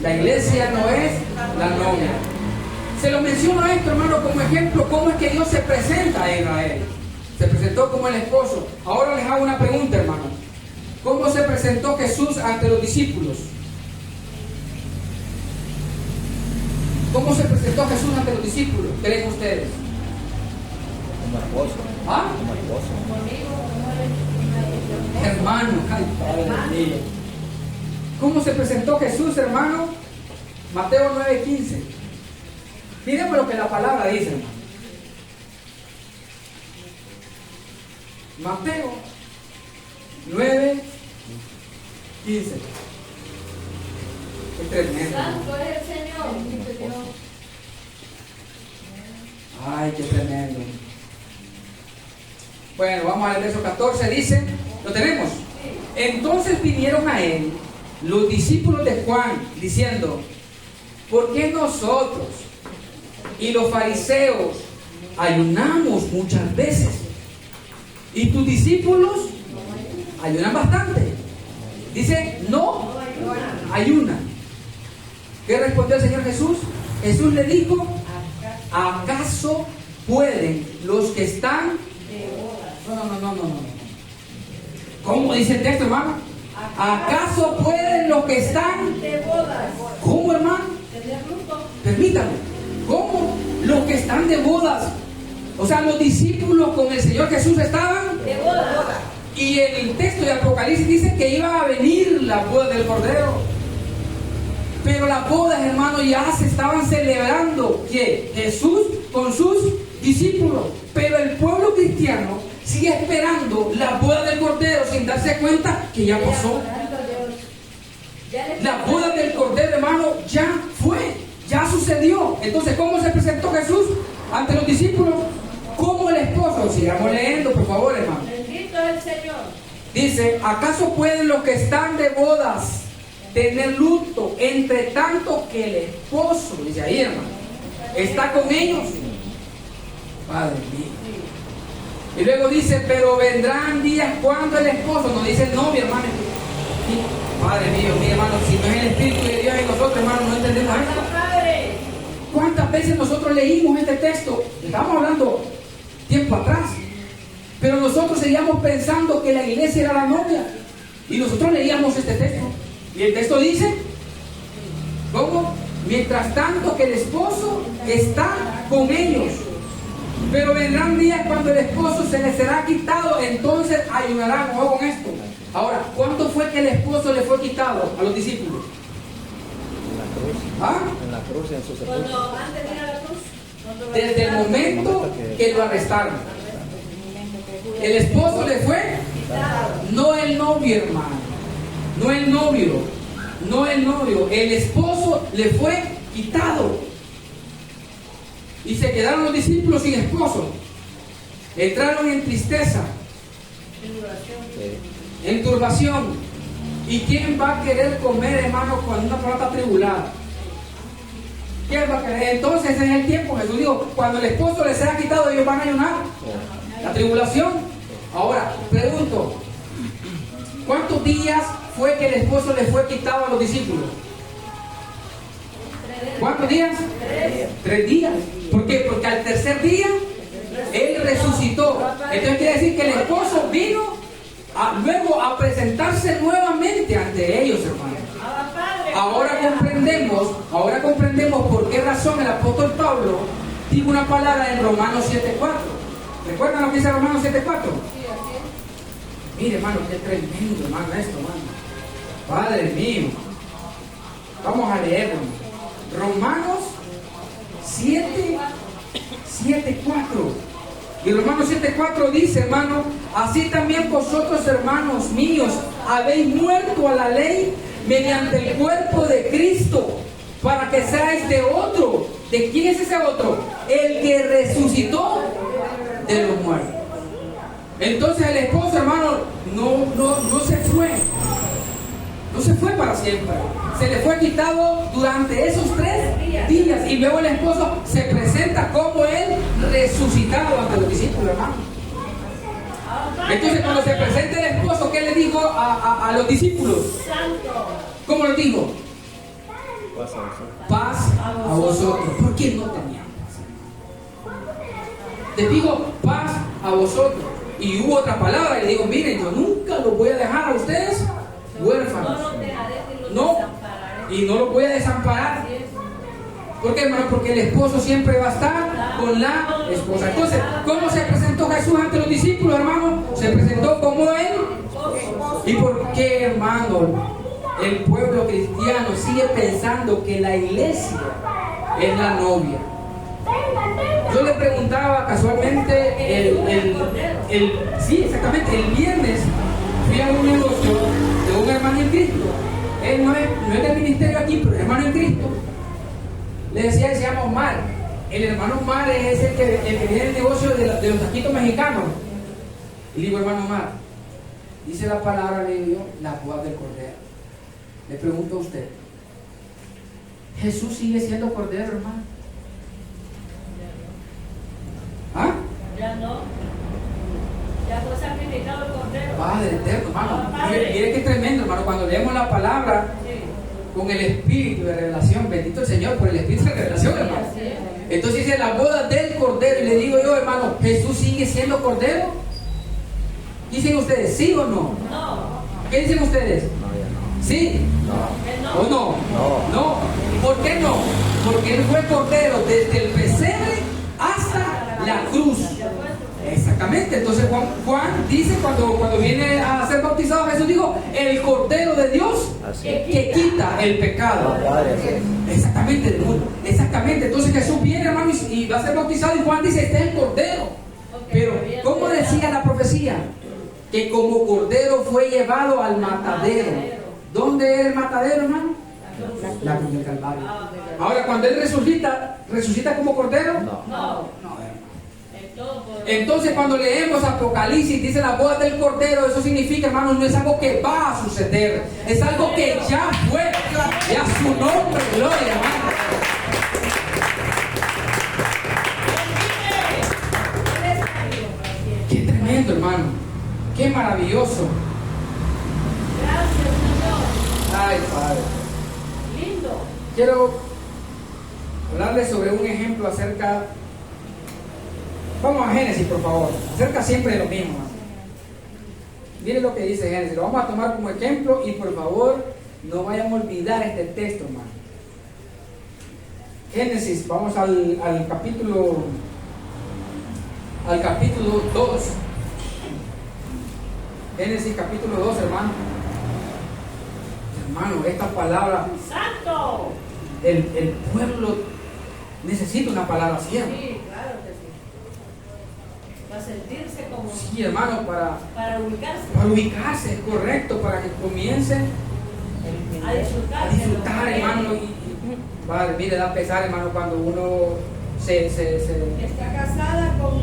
La iglesia no es la novia. Se lo menciono a esto, hermano, como ejemplo, cómo es que Dios se presenta a Israel. Se presentó como el esposo. Ahora les hago una pregunta, hermano. ¿Cómo se presentó Jesús ante los discípulos? ¿Cómo se presentó Jesús ante los discípulos? ¿Creen ustedes? Como esposo. ¿Ah? Como esposo. Hermano, ay, Padre mío. ¿Cómo se presentó Jesús, hermano? Mateo 9:15. Miren lo que la palabra dice, hermano. Mateo 9:15. Qué tremendo. Santo es el Señor. Ay, qué tremendo. Bueno, vamos al verso 14, dice, ¿lo tenemos? Entonces vinieron a él los discípulos de Juan, diciendo, ¿por qué nosotros y los fariseos ayunamos muchas veces y tus discípulos ayunan bastante? Dice, no ayunan. ¿Qué respondió el Señor Jesús? Jesús le dijo, ¿acaso pueden los que están? No. ¿Cómo dice el texto, hermano? ¿Acaso pueden los que están de bodas? ¿Cómo, hermano? Tener luto. Permítame. ¿Cómo? Los que están de bodas. O sea, los discípulos con el Señor Jesús estaban De bodas. y en el texto de Apocalipsis dice que iba a venir la boda del Cordero. Pero las bodas, hermano, ya se estaban celebrando. ¿Qué? Jesús con sus discípulos. Pero el pueblo cristiano sigue esperando la boda del Cordero sin darse cuenta que ya pasó. La boda del Cordero, hermano, ya fue, ya sucedió. Entonces, ¿cómo se presentó Jesús ante los discípulos? Como el esposo. Sigamos leyendo, por favor, hermano. Bendito es el Señor. Dice, ¿acaso pueden los que están de bodas tener luto entre tanto que el esposo, dice ahí, hermano, está con ellos? Padre mío. Y luego dice, pero vendrán días cuando el esposo, no dice el novio, hermano. Padre mío, mi hermano, si no es el Espíritu de Dios en nosotros, hermano, no entendemos esto. Padre. ¿Cuántas veces nosotros leímos este texto? Estamos hablando tiempo atrás. Pero nosotros seguíamos pensando que la iglesia era la novia. Y nosotros leíamos este texto. Y el texto dice, ¿cómo? Mientras tanto que el esposo está con ellos. Pero vendrán días cuando el esposo se les será quitado, entonces ayunarán. Ojo con esto. Ahora, ¿cuánto fue que el esposo le fue quitado a los discípulos? En la cruz. ¿Ah? En la cruz, en su sepulcro. Cuando antes de ir a la cruz. cuando lo Desde el arrestaron, momento que lo arrestaron. El esposo le fue, no el novio, hermano. No el novio. No el novio. El esposo le fue quitado. Y se quedaron los discípulos sin esposo. Entraron en tristeza, en turbación. ¿Y quién va a querer comer, hermano, cuando una persona está tribulada? ¿Quién va a querer? Entonces ese es el tiempo. Jesús dijo, cuando el esposo les sea quitado, ellos van a ayunar. La tribulación. Ahora, pregunto, ¿cuántos días fue que el esposo le fue quitado a los discípulos? ¿Cuántos días? 3 días. ¿Por qué? Porque al tercer día Él resucitó. Entonces quiere decir que el esposo vino luego a presentarse nuevamente ante ellos, hermanos. Ahora comprendemos por qué razón el apóstol Pablo dijo una palabra en Romanos 7:4. ¿Recuerdan lo que dice Romanos 7:4? Sí, así es. Mire, hermano, qué tremendo, hermano, esto, hermano. Padre mío. Vamos a leerlo. Romanos 7:4. Y Romanos 7:4 dice, hermano, así también vosotros, hermanos míos, habéis muerto a la ley mediante el cuerpo de Cristo, para que seáis de otro. ¿De quién es ese otro? El que resucitó de los muertos. Entonces el esposo, hermano, no se fue. No se fue para siempre. Se le fue quitado durante esos 3 días. Y luego el esposo se presenta como el resucitado ante los discípulos, hermano. Entonces cuando se presenta el esposo, ¿qué le dijo a los discípulos? ¿Cómo les dijo? Paz a vosotros. ¿Por qué no tenían paz? Les digo paz a vosotros. Y hubo otra palabra y le digo, miren, yo nunca los voy a dejar a ustedes huérfanos. No, y no los voy a desamparar. ¿Por qué, hermano? Porque el esposo siempre va a estar con la esposa. Entonces, ¿cómo se presentó Jesús ante los discípulos, hermano? Se presentó como él. ¿Y por qué, hermano? El pueblo cristiano sigue pensando que la iglesia es la novia. Yo le preguntaba casualmente sí, exactamente, el viernes fui a un negocio de un hermano en Cristo. Él no es del ministerio aquí, pero es hermano en Cristo. Le decía que se llama Omar. El hermano Omar es el que tiene el negocio de los taquitos mexicanos. Y le digo, hermano Omar, dice la palabra, le digo, la boda del cordero. Le pregunto a usted, ¿Jesús sigue siendo cordero, hermano? ¿Ah? Ya no. Ya fue sacrificado el cordero. Padre eterno, hermano. Mire qué tremendo, hermano. Cuando leemos la palabra con el espíritu de revelación, bendito el Señor por el espíritu de revelación, hermano. Entonces dice la boda del cordero. Y le digo yo, hermano, ¿Jesús sigue siendo cordero? ¿Dicen ustedes sí o no? No. ¿Qué dicen ustedes? ¿Sí? No. ¿O no? No. ¿Por qué no? Porque Él fue cordero desde el pesebre hasta la cruz. Exactamente. Entonces Juan dice cuando viene a ser bautizado, Jesús dijo, el cordero de Dios que quita el pecado. Exactamente, del mundo. Exactamente. Entonces Jesús viene, hermano, y va a ser bautizado y Juan dice, este es el cordero. Pero, ¿cómo decía la profecía? Que como cordero fue llevado al matadero. ¿Dónde era el matadero, hermano? La cruz del Calvario. Ahora, cuando Él ¿resucita como cordero? No. Entonces, cuando leemos Apocalipsis, dice la boda del cordero, eso significa, hermano, no es algo que va a suceder, es algo que ya fue, y a su nombre, gloria, hermano. Qué tremendo, hermano, qué maravilloso. Gracias, Señor. Ay, Padre. Lindo. Quiero hablarles sobre un ejemplo acerca. Vamos a Génesis, por favor. Acerca siempre de lo mismo. Miren lo que dice Génesis. Lo vamos a tomar como ejemplo y por favor no vayan a olvidar este texto, hermano. Génesis, vamos al capítulo 2. Génesis capítulo 2, hermano. Hermano, esta palabra, ¡Santo! el pueblo necesita una palabra así, hermano. Sí, claro que sí. Para sentirse como. Sí, hermano, Para ubicarse. para ubicarse, es correcto, para que comience A disfrutar. a disfrutar, hermano. Y, Padre, mire, da pesar, hermano, cuando uno se Está casada con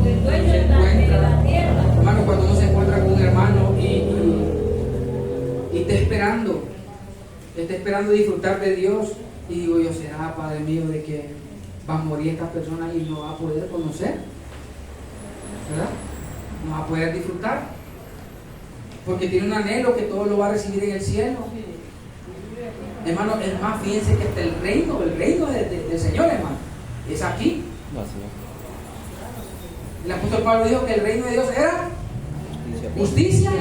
el dueño de encuentra, la tierra. hermano, cuando uno se encuentra con un hermano y está esperando disfrutar de Dios, y digo yo, será, Padre mío, de que va a morir esta persona y no va a poder conocer, ¿verdad? No va a poder disfrutar, porque tiene un anhelo que todo lo va a recibir en el cielo. Hermano, es más, fíjense que hasta el reino del Señor, hermano, es aquí. El apóstol Pablo dijo que el reino de Dios era justicia,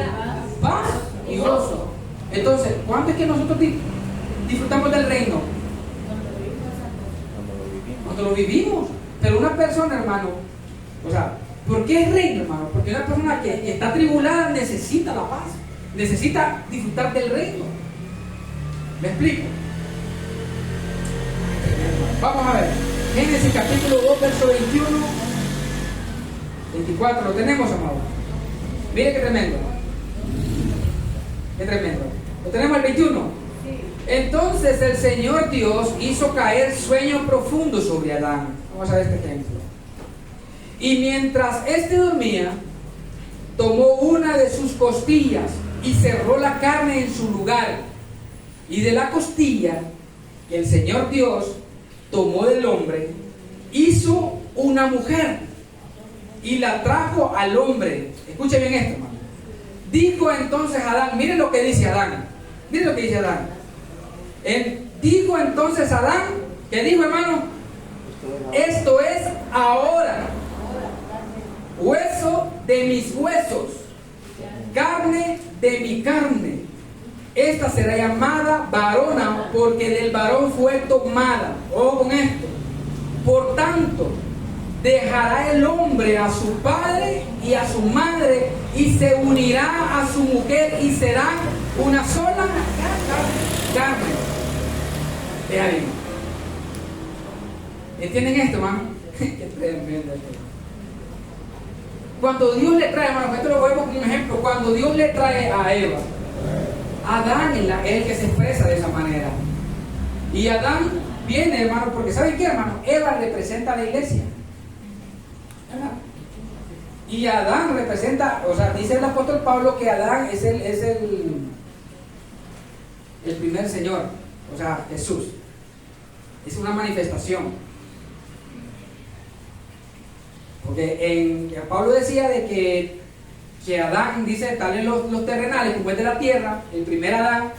paz y gozo. Entonces, ¿cuánto es que nosotros disfrutamos del reino? Cuando lo vivimos. Pero una persona, hermano, o sea, ¿por qué es reino, hermano? Porque una persona que está tribulada necesita la paz, necesita disfrutar del reino. ¿Me explico? Vamos a ver, Génesis capítulo 2, verso 21, 24, lo tenemos, amado. Mire qué tremendo. Qué tremendo. ¿Lo tenemos el 21? Sí. Entonces el Señor Dios hizo caer sueño profundo sobre Adán. Vamos a ver este ejemplo. Y mientras éste dormía, tomó una de sus costillas y cerró la carne en su lugar. Y de la costilla que el Señor Dios tomó del hombre, hizo una mujer y la trajo al hombre. Escuche bien esto, hermano. Dijo entonces Adán, miren lo que dice Adán. Miren lo que dice Adán. Dijo entonces Adán, ¿qué dijo, hermano? Esto es ahora hueso de mis huesos, carne de mi carne. Esta será llamada varona, porque del varón fue tomada. Ojo con esto. Por tanto, dejará el hombre a su padre y a su madre, y se unirá a su mujer, y serán una sola carne. Deja bien. ¿Entienden esto, hermano? Qué tremendo. Cuando Dios le trae, hermano, esto lo vemos como un ejemplo. Cuando Dios le trae a Eva, Adán es el que se expresa de esa manera. Y Adán viene, hermano, porque ¿saben qué, hermano? Eva representa a la iglesia. ¿Verdad? Y Adán representa, o sea, dice el apóstol Pablo que Adán es el primer Señor, o sea, Jesús. Es una manifestación. Porque Pablo decía de que Adán, dice, tales los terrenales como es de la tierra, el primer Adán,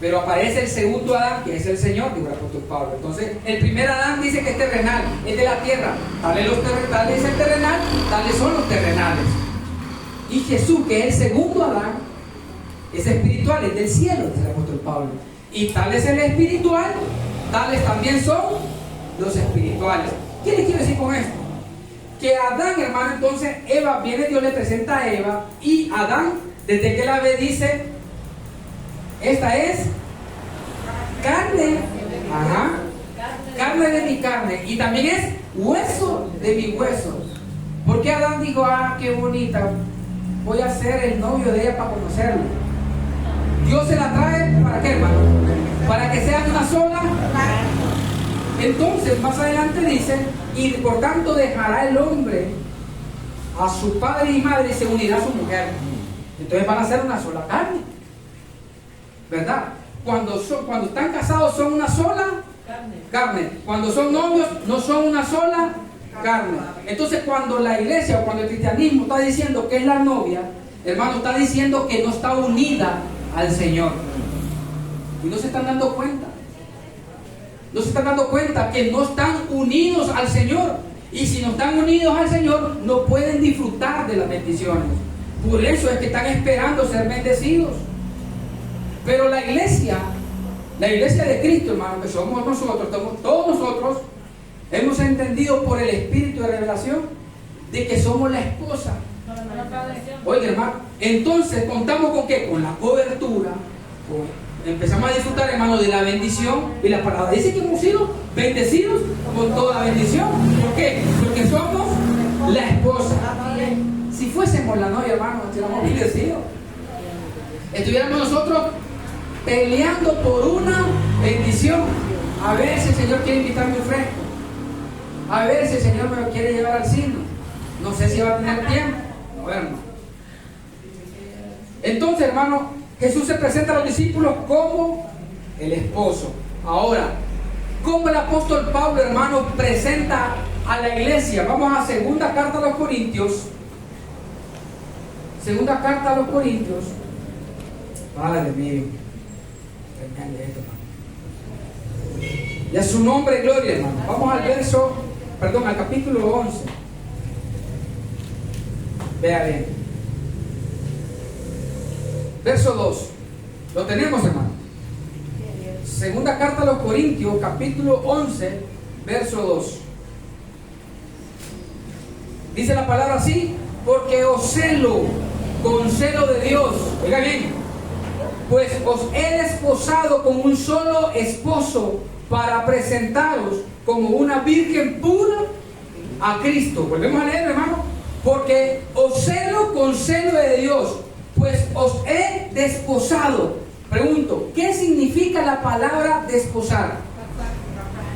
pero aparece el segundo Adán, que es el Señor, dijo el apóstol Pablo. Entonces, el primer Adán dice que es terrenal, es de la tierra, tales es el terrenal, tales son los terrenales. Y Jesús, que es el segundo Adán, es espiritual, es del cielo, dice el apóstol Pablo. Y tal es el espiritual, tales también son los espirituales. ¿Qué le quiero decir con esto? Que Adán, hermano, entonces Eva, viene Dios, le presenta a Eva, y Adán, desde que la ve, dice, esta es carne, carne de mi carne, y también es hueso de mi hueso. ¿Por qué Adán dijo, qué bonita, voy a ser el novio de ella para conocerla? Dios se la trae, ¿para qué, hermano? Para que sean una sola. Entonces, más adelante dice, y por tanto dejará el hombre a su padre y madre y se unirá a su mujer. Entonces van a ser una sola carne, ¿verdad? Cuando están casados son una sola carne. Cuando son novios no son una sola carne. Entonces, cuando la iglesia o cuando el cristianismo está diciendo que es la novia, hermano, está diciendo que no está unida al Señor. Y no se están dando cuenta. No se están dando cuenta que no están unidos al Señor. Y si no están unidos al Señor, no pueden disfrutar de las bendiciones. Por eso es que están esperando ser bendecidos. Pero la iglesia de Cristo, hermano, que somos nosotros, todos nosotros, hemos entendido por el Espíritu de revelación de que somos la esposa. Oiga, hermano, entonces contamos con ¿qué? Con la cobertura. Empezamos a disfrutar, hermano, de la bendición. Y la palabra dice que hemos sido bendecidos con toda bendición. ¿Por qué? Porque somos la esposa. Si fuésemos la novia, hermano, estuviéramos bendecidos. Estuviéramos nosotros peleando por una bendición. A ver si el Señor quiere invitarme un fresco. A ver si el Señor me quiere llevar al cine. No sé si va a tener tiempo. No, hermano. Entonces, hermano, Jesús se presenta a los discípulos como el esposo. Ahora, ¿cómo el apóstol Pablo, hermano, presenta a la iglesia? Vamos a segunda carta a los Corintios. Segunda carta a los Corintios. Padre mío. Y a su nombre, gloria, hermano. Vamos al verso al capítulo 11. Vea bien. Verso 2. Lo tenemos, hermano. Segunda carta a los Corintios, capítulo 11, verso 2. Dice la palabra así: porque os celo con celo de Dios. Oiga bien, pues os he desposado con un solo esposo para presentaros como una virgen pura a Cristo. Volvemos a leer, hermano. Porque os celo con celo de Dios, pues os he desposado. Pregunto, ¿qué significa la palabra desposar?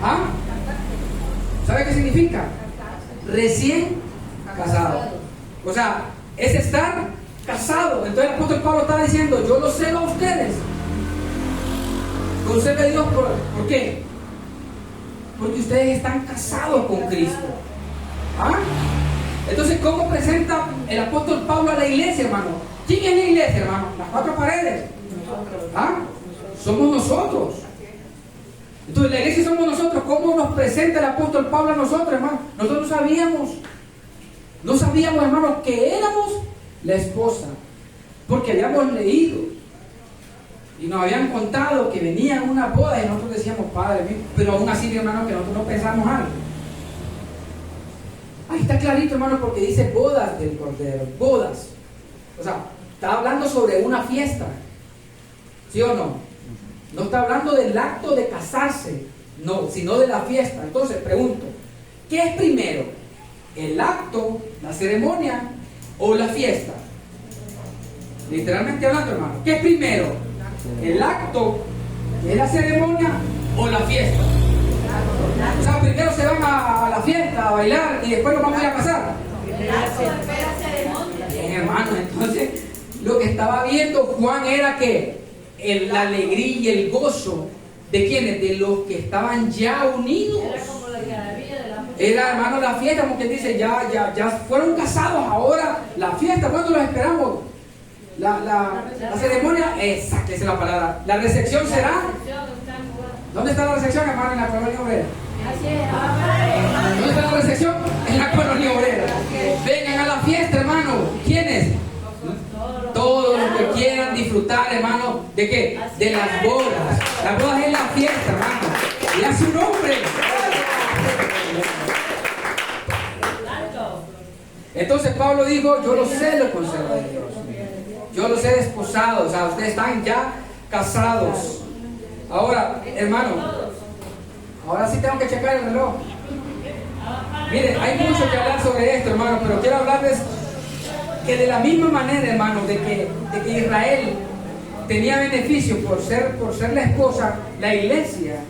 ¿Ah? ¿Sabe qué significa? Recién casado. O sea, es estar casado. Entonces el apóstol Pablo estaba diciendo: yo los celo a ustedes con celo de Dios. ¿Por qué? Porque ustedes están casados con Cristo. ¿Ah? Entonces, ¿cómo presenta el apóstol Pablo a la iglesia, hermano? ¿Quién es la iglesia, hermano? Las cuatro paredes. ¿Ah? Somos nosotros. Entonces, la iglesia somos nosotros. ¿Cómo nos presenta el apóstol Pablo a nosotros, hermano? Nosotros no sabíamos, hermano, que éramos la esposa, porque habíamos leído y nos habían contado que venían una boda y nosotros decíamos: Padre mío, pero aún así, hermano, que nosotros no pensamos algo. Ahí está clarito, hermano, porque dice bodas del Cordero, bodas. O sea, está hablando sobre una fiesta, ¿sí o no? No está hablando del acto de casarse, no, sino de la fiesta. Entonces, pregunto, ¿qué es primero? ¿El acto, la ceremonia o la fiesta? Literalmente hablando, hermano, ¿qué es primero? ¿El acto, que es la ceremonia, o la fiesta? O sea, primero se van a la fiesta a bailar y después nos vamos a ir a casar. Bien, hermano, entonces lo que estaba viendo Juan era que la alegría y el gozo de quienes, de los que estaban ya unidos. Era como la algarabía de la mujer. Era, hermano, la fiesta, como quien dice, ya fueron casados, ahora la fiesta. ¿Cuándo los esperamos? La ceremonia, exacto, esa es la palabra. La recepción será. ¿Dónde está la recepción, hermano? En la colonia obrera. ¿Dónde está la recepción? En la colonia obrera. Vengan a la fiesta, hermano. ¿Quiénes? Todos los que quieran disfrutar, hermano, ¿de qué? De las bodas. Las bodas es la fiesta, hermano. Y a su nombre. Entonces Pablo dijo: yo los celo con celo de Dios. Yo los he desposado. O sea, ustedes están ya casados. Ahora, hermano, ahora sí tengo que checar el reloj. Miren, hay mucho que hablar sobre esto, hermano, pero quiero hablarles que de la misma manera, hermano, de que Israel tenía beneficio por ser la esposa, la iglesia,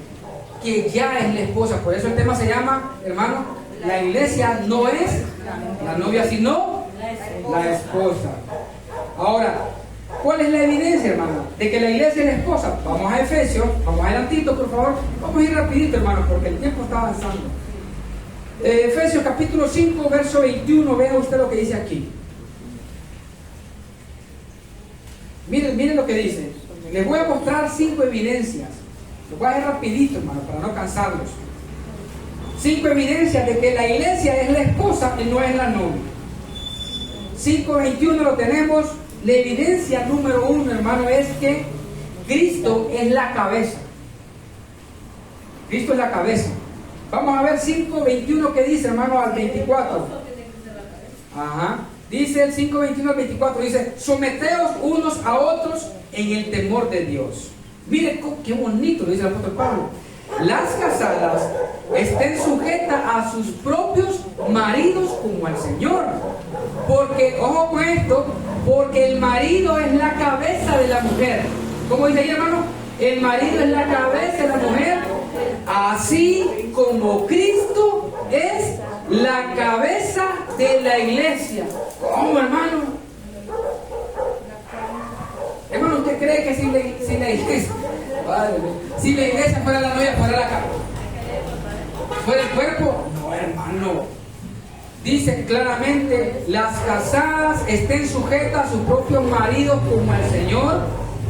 que ya es la esposa. Por eso el tema se llama, hermano, la iglesia no es la novia, sino la esposa. Ahora, ¿cuál es la evidencia, hermano, de que la iglesia es la esposa? Vamos a Efesios, vamos adelantito, por favor. Vamos a ir rapidito, hermano, porque el tiempo está avanzando. Efesios capítulo 5, verso 21, vea usted lo que dice aquí. Miren lo que dice. Les voy a mostrar 5 evidencias. Los voy a ir rapidito, hermano, para no cansarlos. 5 evidencias de que la iglesia es la esposa y no es la novia. 5:21 lo tenemos. La evidencia número 1, hermano, es que Cristo es la cabeza. Cristo es la cabeza. Vamos a ver 5:21 que dice, hermano, al 24. Ajá. Dice el 5:21 al 24, dice: someteos unos a otros en el temor de Dios. Mire qué bonito lo dice el apóstol Pablo. Las casadas estén sujetas a sus propios maridos como al Señor. Porque, ojo con esto, porque el marido es la cabeza de la mujer. ¿Cómo dice ahí, hermano? El marido es la cabeza de la mujer, así como Cristo es la cabeza de la iglesia. ¿Cómo, hermano? Hermano, ¿usted cree que si la iglesia, si la iglesia fuera la novia, fuera la cabeza, fuera el cuerpo? No, hermano. Dice claramente: las casadas estén sujetas a sus propios maridos como al Señor,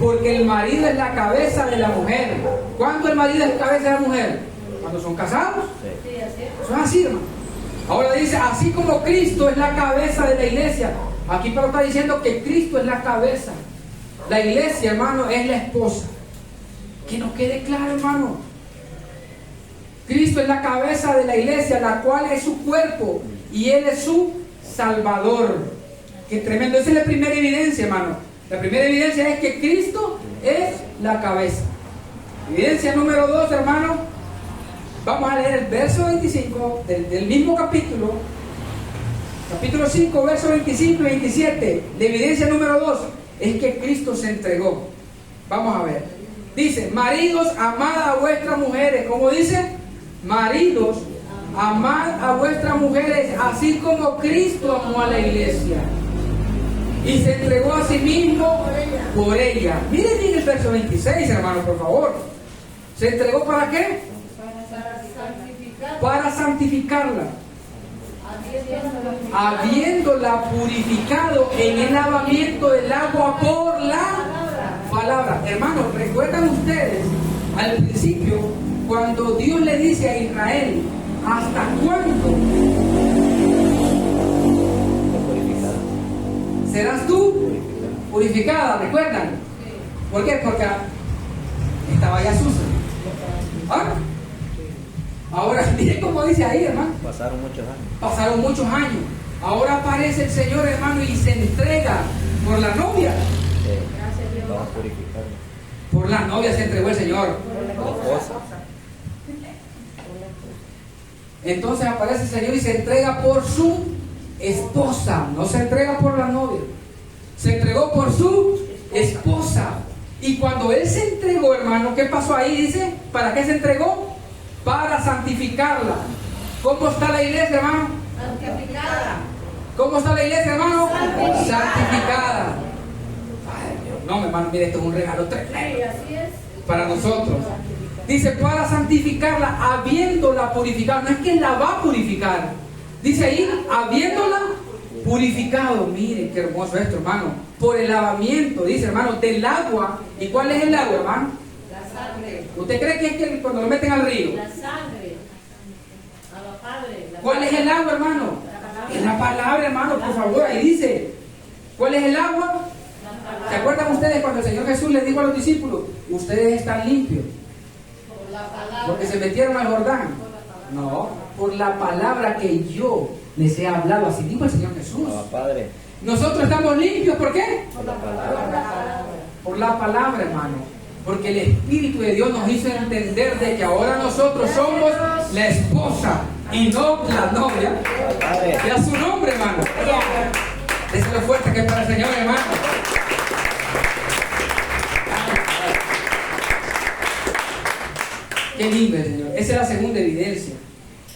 porque el marido es la cabeza de la mujer. ¿Cuándo el marido es la cabeza de la mujer? Cuando son casados. Eso es así, hermano. Ahora dice, así como Cristo es la cabeza de la iglesia. Aquí Pablo está diciendo que Cristo es la cabeza. La iglesia, hermano, es la esposa. Que nos quede claro, hermano. Cristo es la cabeza de la iglesia, la cual es su cuerpo. Y Él es su Salvador. Qué tremendo. Esa es la primera evidencia, hermano. La primera evidencia es que Cristo es la cabeza. Evidencia número 2, hermano. Vamos a leer el verso 25 del mismo capítulo. Capítulo 5, verso 25 y 27. La evidencia número 2 es que Cristo se entregó. Vamos a ver. Dice, maridos, amad a vuestras mujeres. ¿Cómo dice? Maridos, amad a vuestras mujeres, así como Cristo amó a la iglesia y se entregó a sí mismo por ella. Miren bien el verso 26, hermano, por favor. ¿Se entregó para qué? Para santificarla, habiéndola purificado en el lavamiento del agua por la palabra. Hermanos, ¿recuerdan ustedes al principio cuando Dios le dice a Israel, ¿hasta cuándo serás tú purificada? ¿Recuerdan? ¿Por qué? Porque estaba ya sucia. ¿Ah? Ahora, miren cómo dice ahí, hermano. Pasaron muchos años. Pasaron muchos años. Ahora aparece el Señor, hermano, y se entrega por la novia. Vamos a purificarlo. Por la novia se entregó el Señor. La esposa. Entonces aparece el Señor y se entrega por su esposa. No se entrega por la novia. Se entregó por su esposa. Y cuando Él se entregó, hermano, ¿qué pasó ahí? Dice, ¿para qué se entregó? Para santificarla. ¿Cómo está la iglesia, hermano? Santificada. ¿Cómo está la iglesia, hermano? Santificada. Ay, Dios, no, hermano, mire, esto es un regalo tremendo para nosotros. Dice, para santificarla, habiéndola purificado. No es que la va a purificar. Dice ahí, habiéndola purificado. Miren qué hermoso esto, hermano. Por el lavamiento, dice, hermano, del agua. ¿Y cuál es el agua, hermano? La sangre. ¿Usted cree que es que cuando lo meten al río? La sangre. A la Padre. ¿Cuál es el agua, hermano? Es la palabra, hermano, por favor. Ahí dice, ¿cuál es el agua? ¿Se acuerdan ustedes cuando el Señor Jesús les dijo a los discípulos, ustedes están limpios? Por la palabra. Porque se metieron al Jordán. No, por la palabra que yo les he hablado. Así dijo el Señor Jesús. No, Padre. Nosotros estamos limpios, ¿por qué? Por la palabra. Por la palabra, hermano. Porque el Espíritu de Dios nos hizo entender de que ahora nosotros somos la esposa y no la novia. Padre. Y a su nombre, hermano. Déselo fuerte que es para el Señor, hermano. Qué lindo el Señor. Esa es la segunda evidencia.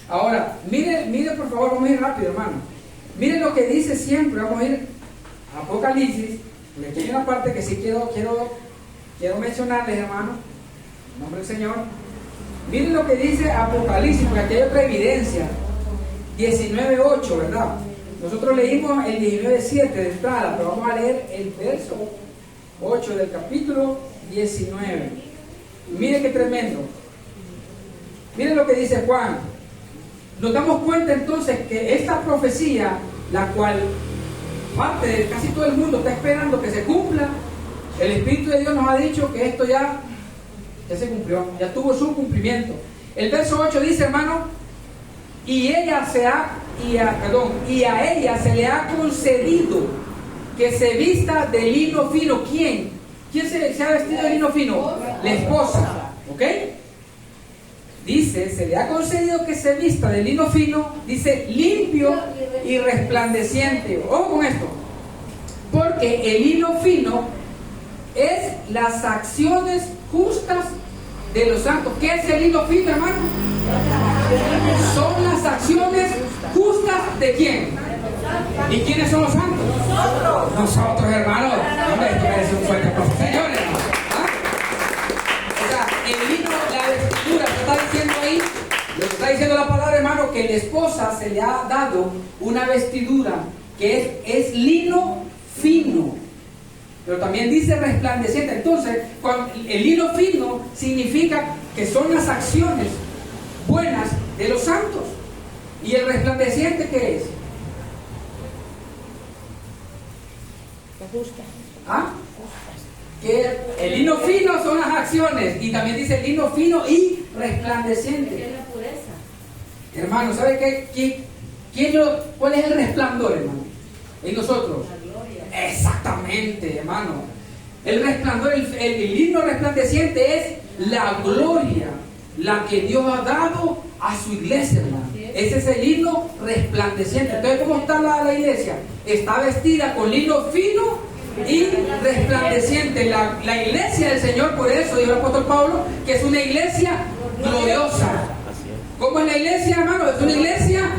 Ahora, mire por favor, vamos a ir rápido, hermano. Miren lo que dice siempre, vamos a ir a Apocalipsis, porque aquí hay una parte que sí quiero mencionarles, hermano, en nombre del Señor. Miren lo que dice Apocalipsis, porque aquí hay otra evidencia. 19:8, ¿verdad? Nosotros leímos el 19:7 de entrada, pero vamos a leer el verso 8 del capítulo 19. Miren qué tremendo. Miren lo que dice Juan. Nos damos cuenta entonces que esta profecía, la cual parte de casi todo el mundo está esperando que se cumpla, el Espíritu de Dios nos ha dicho que esto ya se cumplió, ya tuvo su cumplimiento. El verso 8 dice, hermano, y a ella se le ha concedido que se vista de lino fino. ¿Quién? ¿Quién se ha vestido de lino fino? La esposa, ¿ok? Dice, se le ha concedido que se vista de lino fino, dice, limpio y resplandeciente. Ojo con esto, porque el lino fino es las acciones justas de los santos. ¿Qué es el lino fino, hermano? Son las acciones justas de quién. ¿Y quiénes son los santos? Nosotros, hermanos. Esto merece un fuerte aplauso, señores. El lino, la vestidura, que está diciendo ahí, lo que está diciendo la palabra, hermano, que la esposa se le ha dado una vestidura que es lino fino, pero también dice resplandeciente. Entonces, el lino fino significa que son las acciones buenas de los santos. ¿Y el resplandeciente qué es? ¿Ah? Que el lino fino son las acciones, y también dice lino fino y resplandeciente. Es la pureza. Hermano, ¿sabe cuál es el resplandor, hermano? En nosotros. La gloria. Exactamente, hermano. El resplandor, el lino resplandeciente es la gloria, la que Dios ha dado a su iglesia, hermano. Ese es el lino resplandeciente. Entonces, ¿cómo está la iglesia? Está vestida con lino fino y resplandeciente. La iglesia del Señor, por eso dijo el apóstol Pablo, que es una iglesia gloriosa. ¿Cómo es la iglesia, hermano? Es una iglesia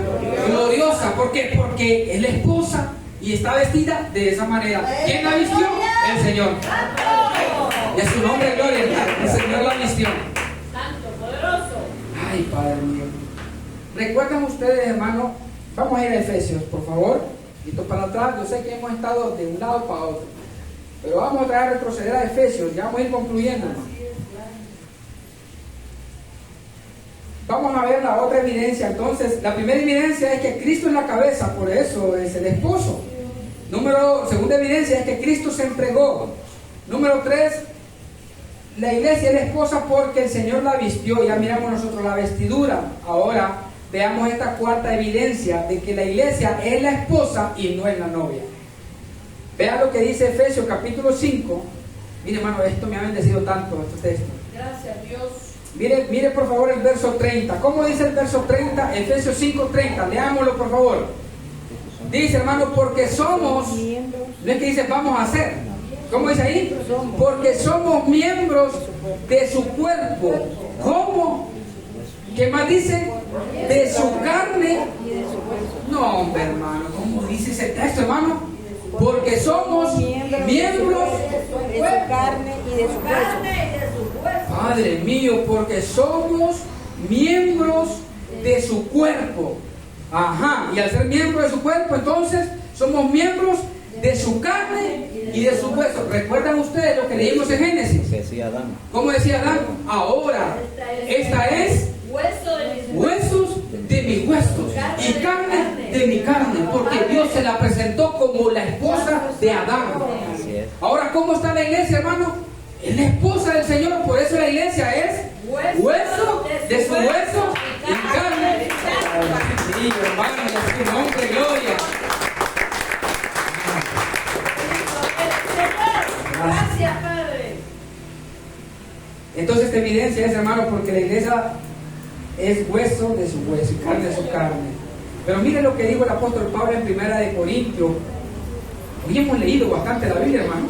gloriosa. ¿Por qué? Porque es la esposa y está vestida de esa manera. ¿Quién la vistió? El Señor. Y a su nombre, gloria. El Señor la vistió. Santo, poderoso. Ay, Padre mío. ¿Recuerdan ustedes, hermano? Vamos a ir a Efesios, por favor. Esto para atrás. Yo sé que hemos estado de un lado para otro, pero vamos a tratar de retroceder a Efesios. Ya vamos a ir concluyendo, hermano. Vamos a ver la otra evidencia. Entonces, la primera evidencia es que Cristo es la cabeza, por eso es el esposo. Segunda evidencia es que Cristo se entregó. Número 3, la iglesia es la esposa porque el Señor la vistió. Ya miramos nosotros la vestidura. Ahora veamos esta cuarta evidencia de que la iglesia es la esposa y no es la novia. Vean lo que dice Efesios capítulo 5. Mire, hermano, esto me ha bendecido tanto, este texto. Gracias, Dios. Mire por favor el verso 30. ¿Cómo dice el verso 30? Efesios 5:30. Leámoslo por favor. Dice, hermano, porque somos, no es que dice vamos a hacer. ¿Cómo dice ahí? Porque somos miembros de su cuerpo. ¿Cómo? ¿Qué más dice? De su carne. No, hombre, hermano, ¿cómo dice ese texto, hermano? Porque somos miembros de su carne y de su hueso. Padre mío, porque somos miembros de su cuerpo. Ajá, y al ser miembros de su cuerpo, entonces somos miembros de su carne y de su hueso. ¿Recuerdan ustedes lo que leímos en Génesis? Decía Adán. ¿Cómo decía Adán? Ahora, esta es Hueso de mis huesos de mis huesos y carne de mi carne, porque Dios se la presentó como la esposa de Adán. Así es. Ahora, ¿cómo está la iglesia, hermano? Es la esposa del Señor, por eso la iglesia es hueso de su hueso y carne. Sí, hermano, y a su nombre, gloria. Gracias, Padre. Entonces, esta evidencia es, hermano, porque la iglesia es hueso de su hueso y carne de su carne. Pero mire lo que dijo el apóstol Pablo en 1 Corintios. Hoy hemos leído bastante la Biblia, hermano.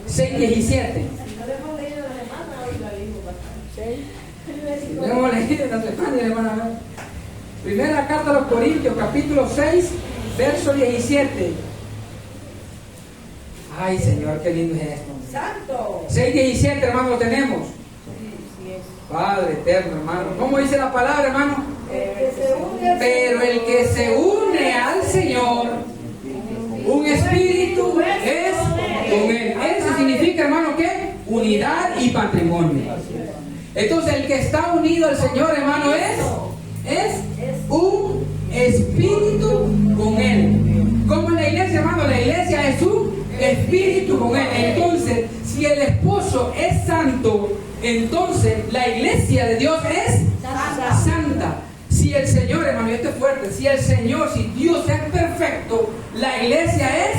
6:17. Si no le hemos leído la semana, hoy la leímos bastante. No hemos leído la semana, hermano. Primera carta a los Corintios, capítulo 6, verso 17. Ay, Señor, qué lindo es esto. Santo. 6:17, hermano, lo tenemos. Padre eterno, hermano. ¿Cómo dice la palabra, hermano? Pero el que se une al Señor, un espíritu es con él. Eso significa, hermano, ¿qué? Unidad y patrimonio. Entonces, el que está unido al Señor, hermano, es un espíritu con él. ¿Cómo es la iglesia, hermano? La iglesia es un espíritu con él. Entonces, si el esposo es santo, entonces la iglesia de Dios es santa. Si el Señor, hermano, y esto es fuerte, si Dios es perfecto, la iglesia es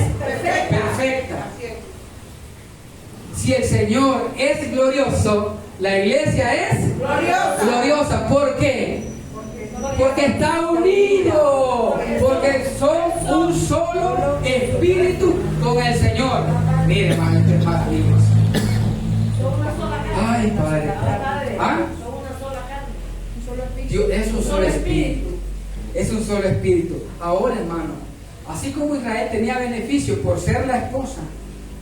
perfecta. Si el Señor es glorioso, la iglesia es gloriosa. ¿Por qué? Porque está unido, porque son un solo espíritu con el Señor. Mire, hermano, esto es maravilloso. Son una sola carne. Ay, Padre. ¿Ah? Son una sola carne. Un solo espíritu. Dios es un solo espíritu. Es un solo espíritu. Ahora, hermano, así como Israel tenía beneficio por ser la esposa,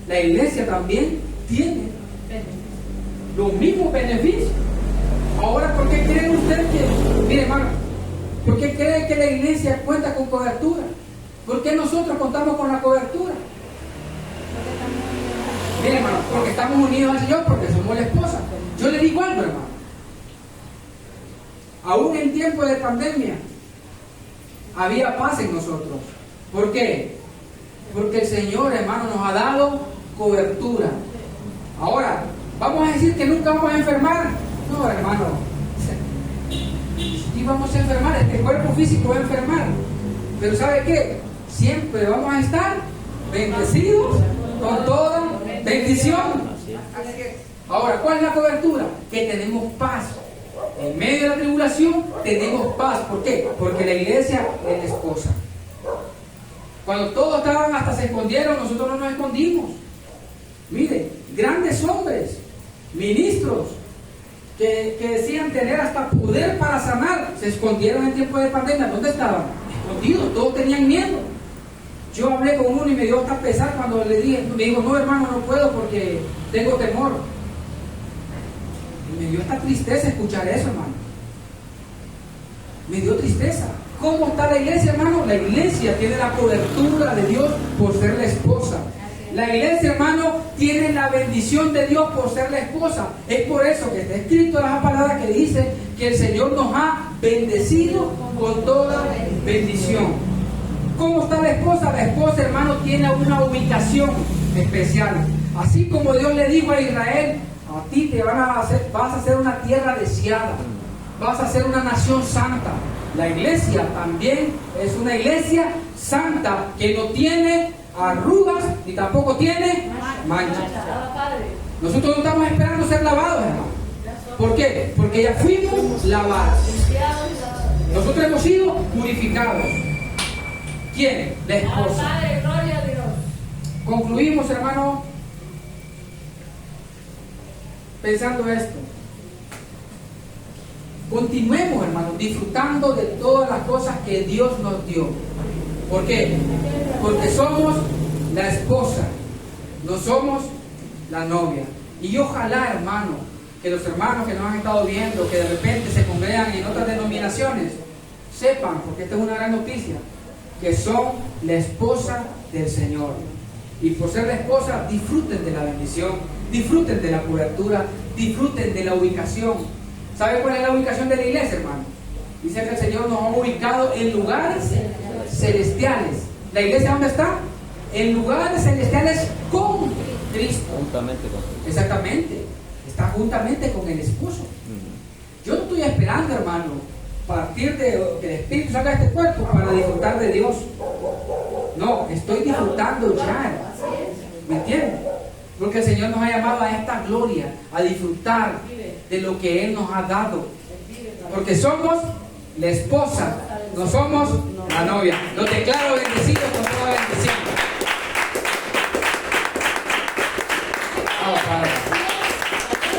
la iglesia también tiene los mismos beneficios. Ahora, ¿por qué creen ustedes que, mire, hermano, por qué creen que la iglesia cuenta con cobertura? ¿Por qué nosotros contamos con la cobertura? Mire, hermano, porque estamos unidos al Señor, porque somos la esposa. Yo le digo algo, hermano. Aún en tiempo de pandemia, había paz en nosotros. ¿Por qué? Porque el Señor, hermano, nos ha dado cobertura. Ahora, ¿vamos a decir que nunca vamos a enfermar? No, hermano. Y vamos a enfermar, este cuerpo físico va a enfermar. Pero ¿sabe qué? Siempre vamos a estar bendecidos con toda bendición. Ahora, ¿cuál es la cobertura? Que tenemos paz. En medio de la tribulación tenemos paz. ¿Por qué? Porque la iglesia es la esposa. Cuando todos estaban hasta se escondieron, nosotros no nos escondimos. Mire, grandes hombres, ministros, que decían tener hasta poder para sanar, se escondieron en tiempo de pandemia. ¿Dónde estaban? Escondidos, todos tenían miedo. Yo hablé con uno y me dio hasta pesar cuando le dije, me dijo, no hermano, no puedo porque tengo temor. Y me dio esta tristeza escuchar eso, hermano. Me dio tristeza. ¿Cómo está la iglesia, hermano? La iglesia tiene la cobertura de Dios por ser la esposa. La iglesia, hermano, tiene la bendición de Dios por ser la esposa. Es por eso que está escrito la palabra que dice que el Señor nos ha bendecido con toda bendición. ¿Cómo está la esposa? La esposa, hermano, tiene una ubicación especial. Así como Dios le dijo a Israel, a ti te vas a hacer una tierra deseada, vas a ser una nación santa. La iglesia también es una iglesia santa que no tiene arrugas ni tampoco tiene manchas. Nosotros no estamos esperando ser lavados, hermano. ¿Por qué? Porque ya fuimos lavados. Nosotros hemos sido purificados. ¿Quién? La esposa. Concluimos, hermano, pensando esto. Continuemos, hermano, disfrutando de todas las cosas que Dios nos dio. ¿Por qué? Porque somos la esposa, no somos la novia. Y ojalá, hermano, que los hermanos que nos han estado viendo, que de repente se congregan en otras denominaciones, sepan, porque esta es una gran noticia, que son la esposa del Señor. Y por ser la esposa, disfruten de la bendición, disfruten de la cobertura, disfruten de la ubicación. ¿Sabe cuál es la ubicación de la iglesia, hermano? Dice que el Señor nos ha ubicado en lugares celestiales. ¿La iglesia dónde está? En lugares celestiales con Cristo. Juntamente con Cristo. Exactamente. Está juntamente con el esposo. Yo no estoy esperando, hermano, partir de que el Espíritu salga de este cuerpo para disfrutar de Dios. No, estoy disfrutando ya. ¿Me entienden? Porque el Señor nos ha llamado a esta gloria, a disfrutar de lo que Él nos ha dado. Porque somos la esposa, no somos la novia. Los declaro bendecidos con toda bendición. Vamos, Padre.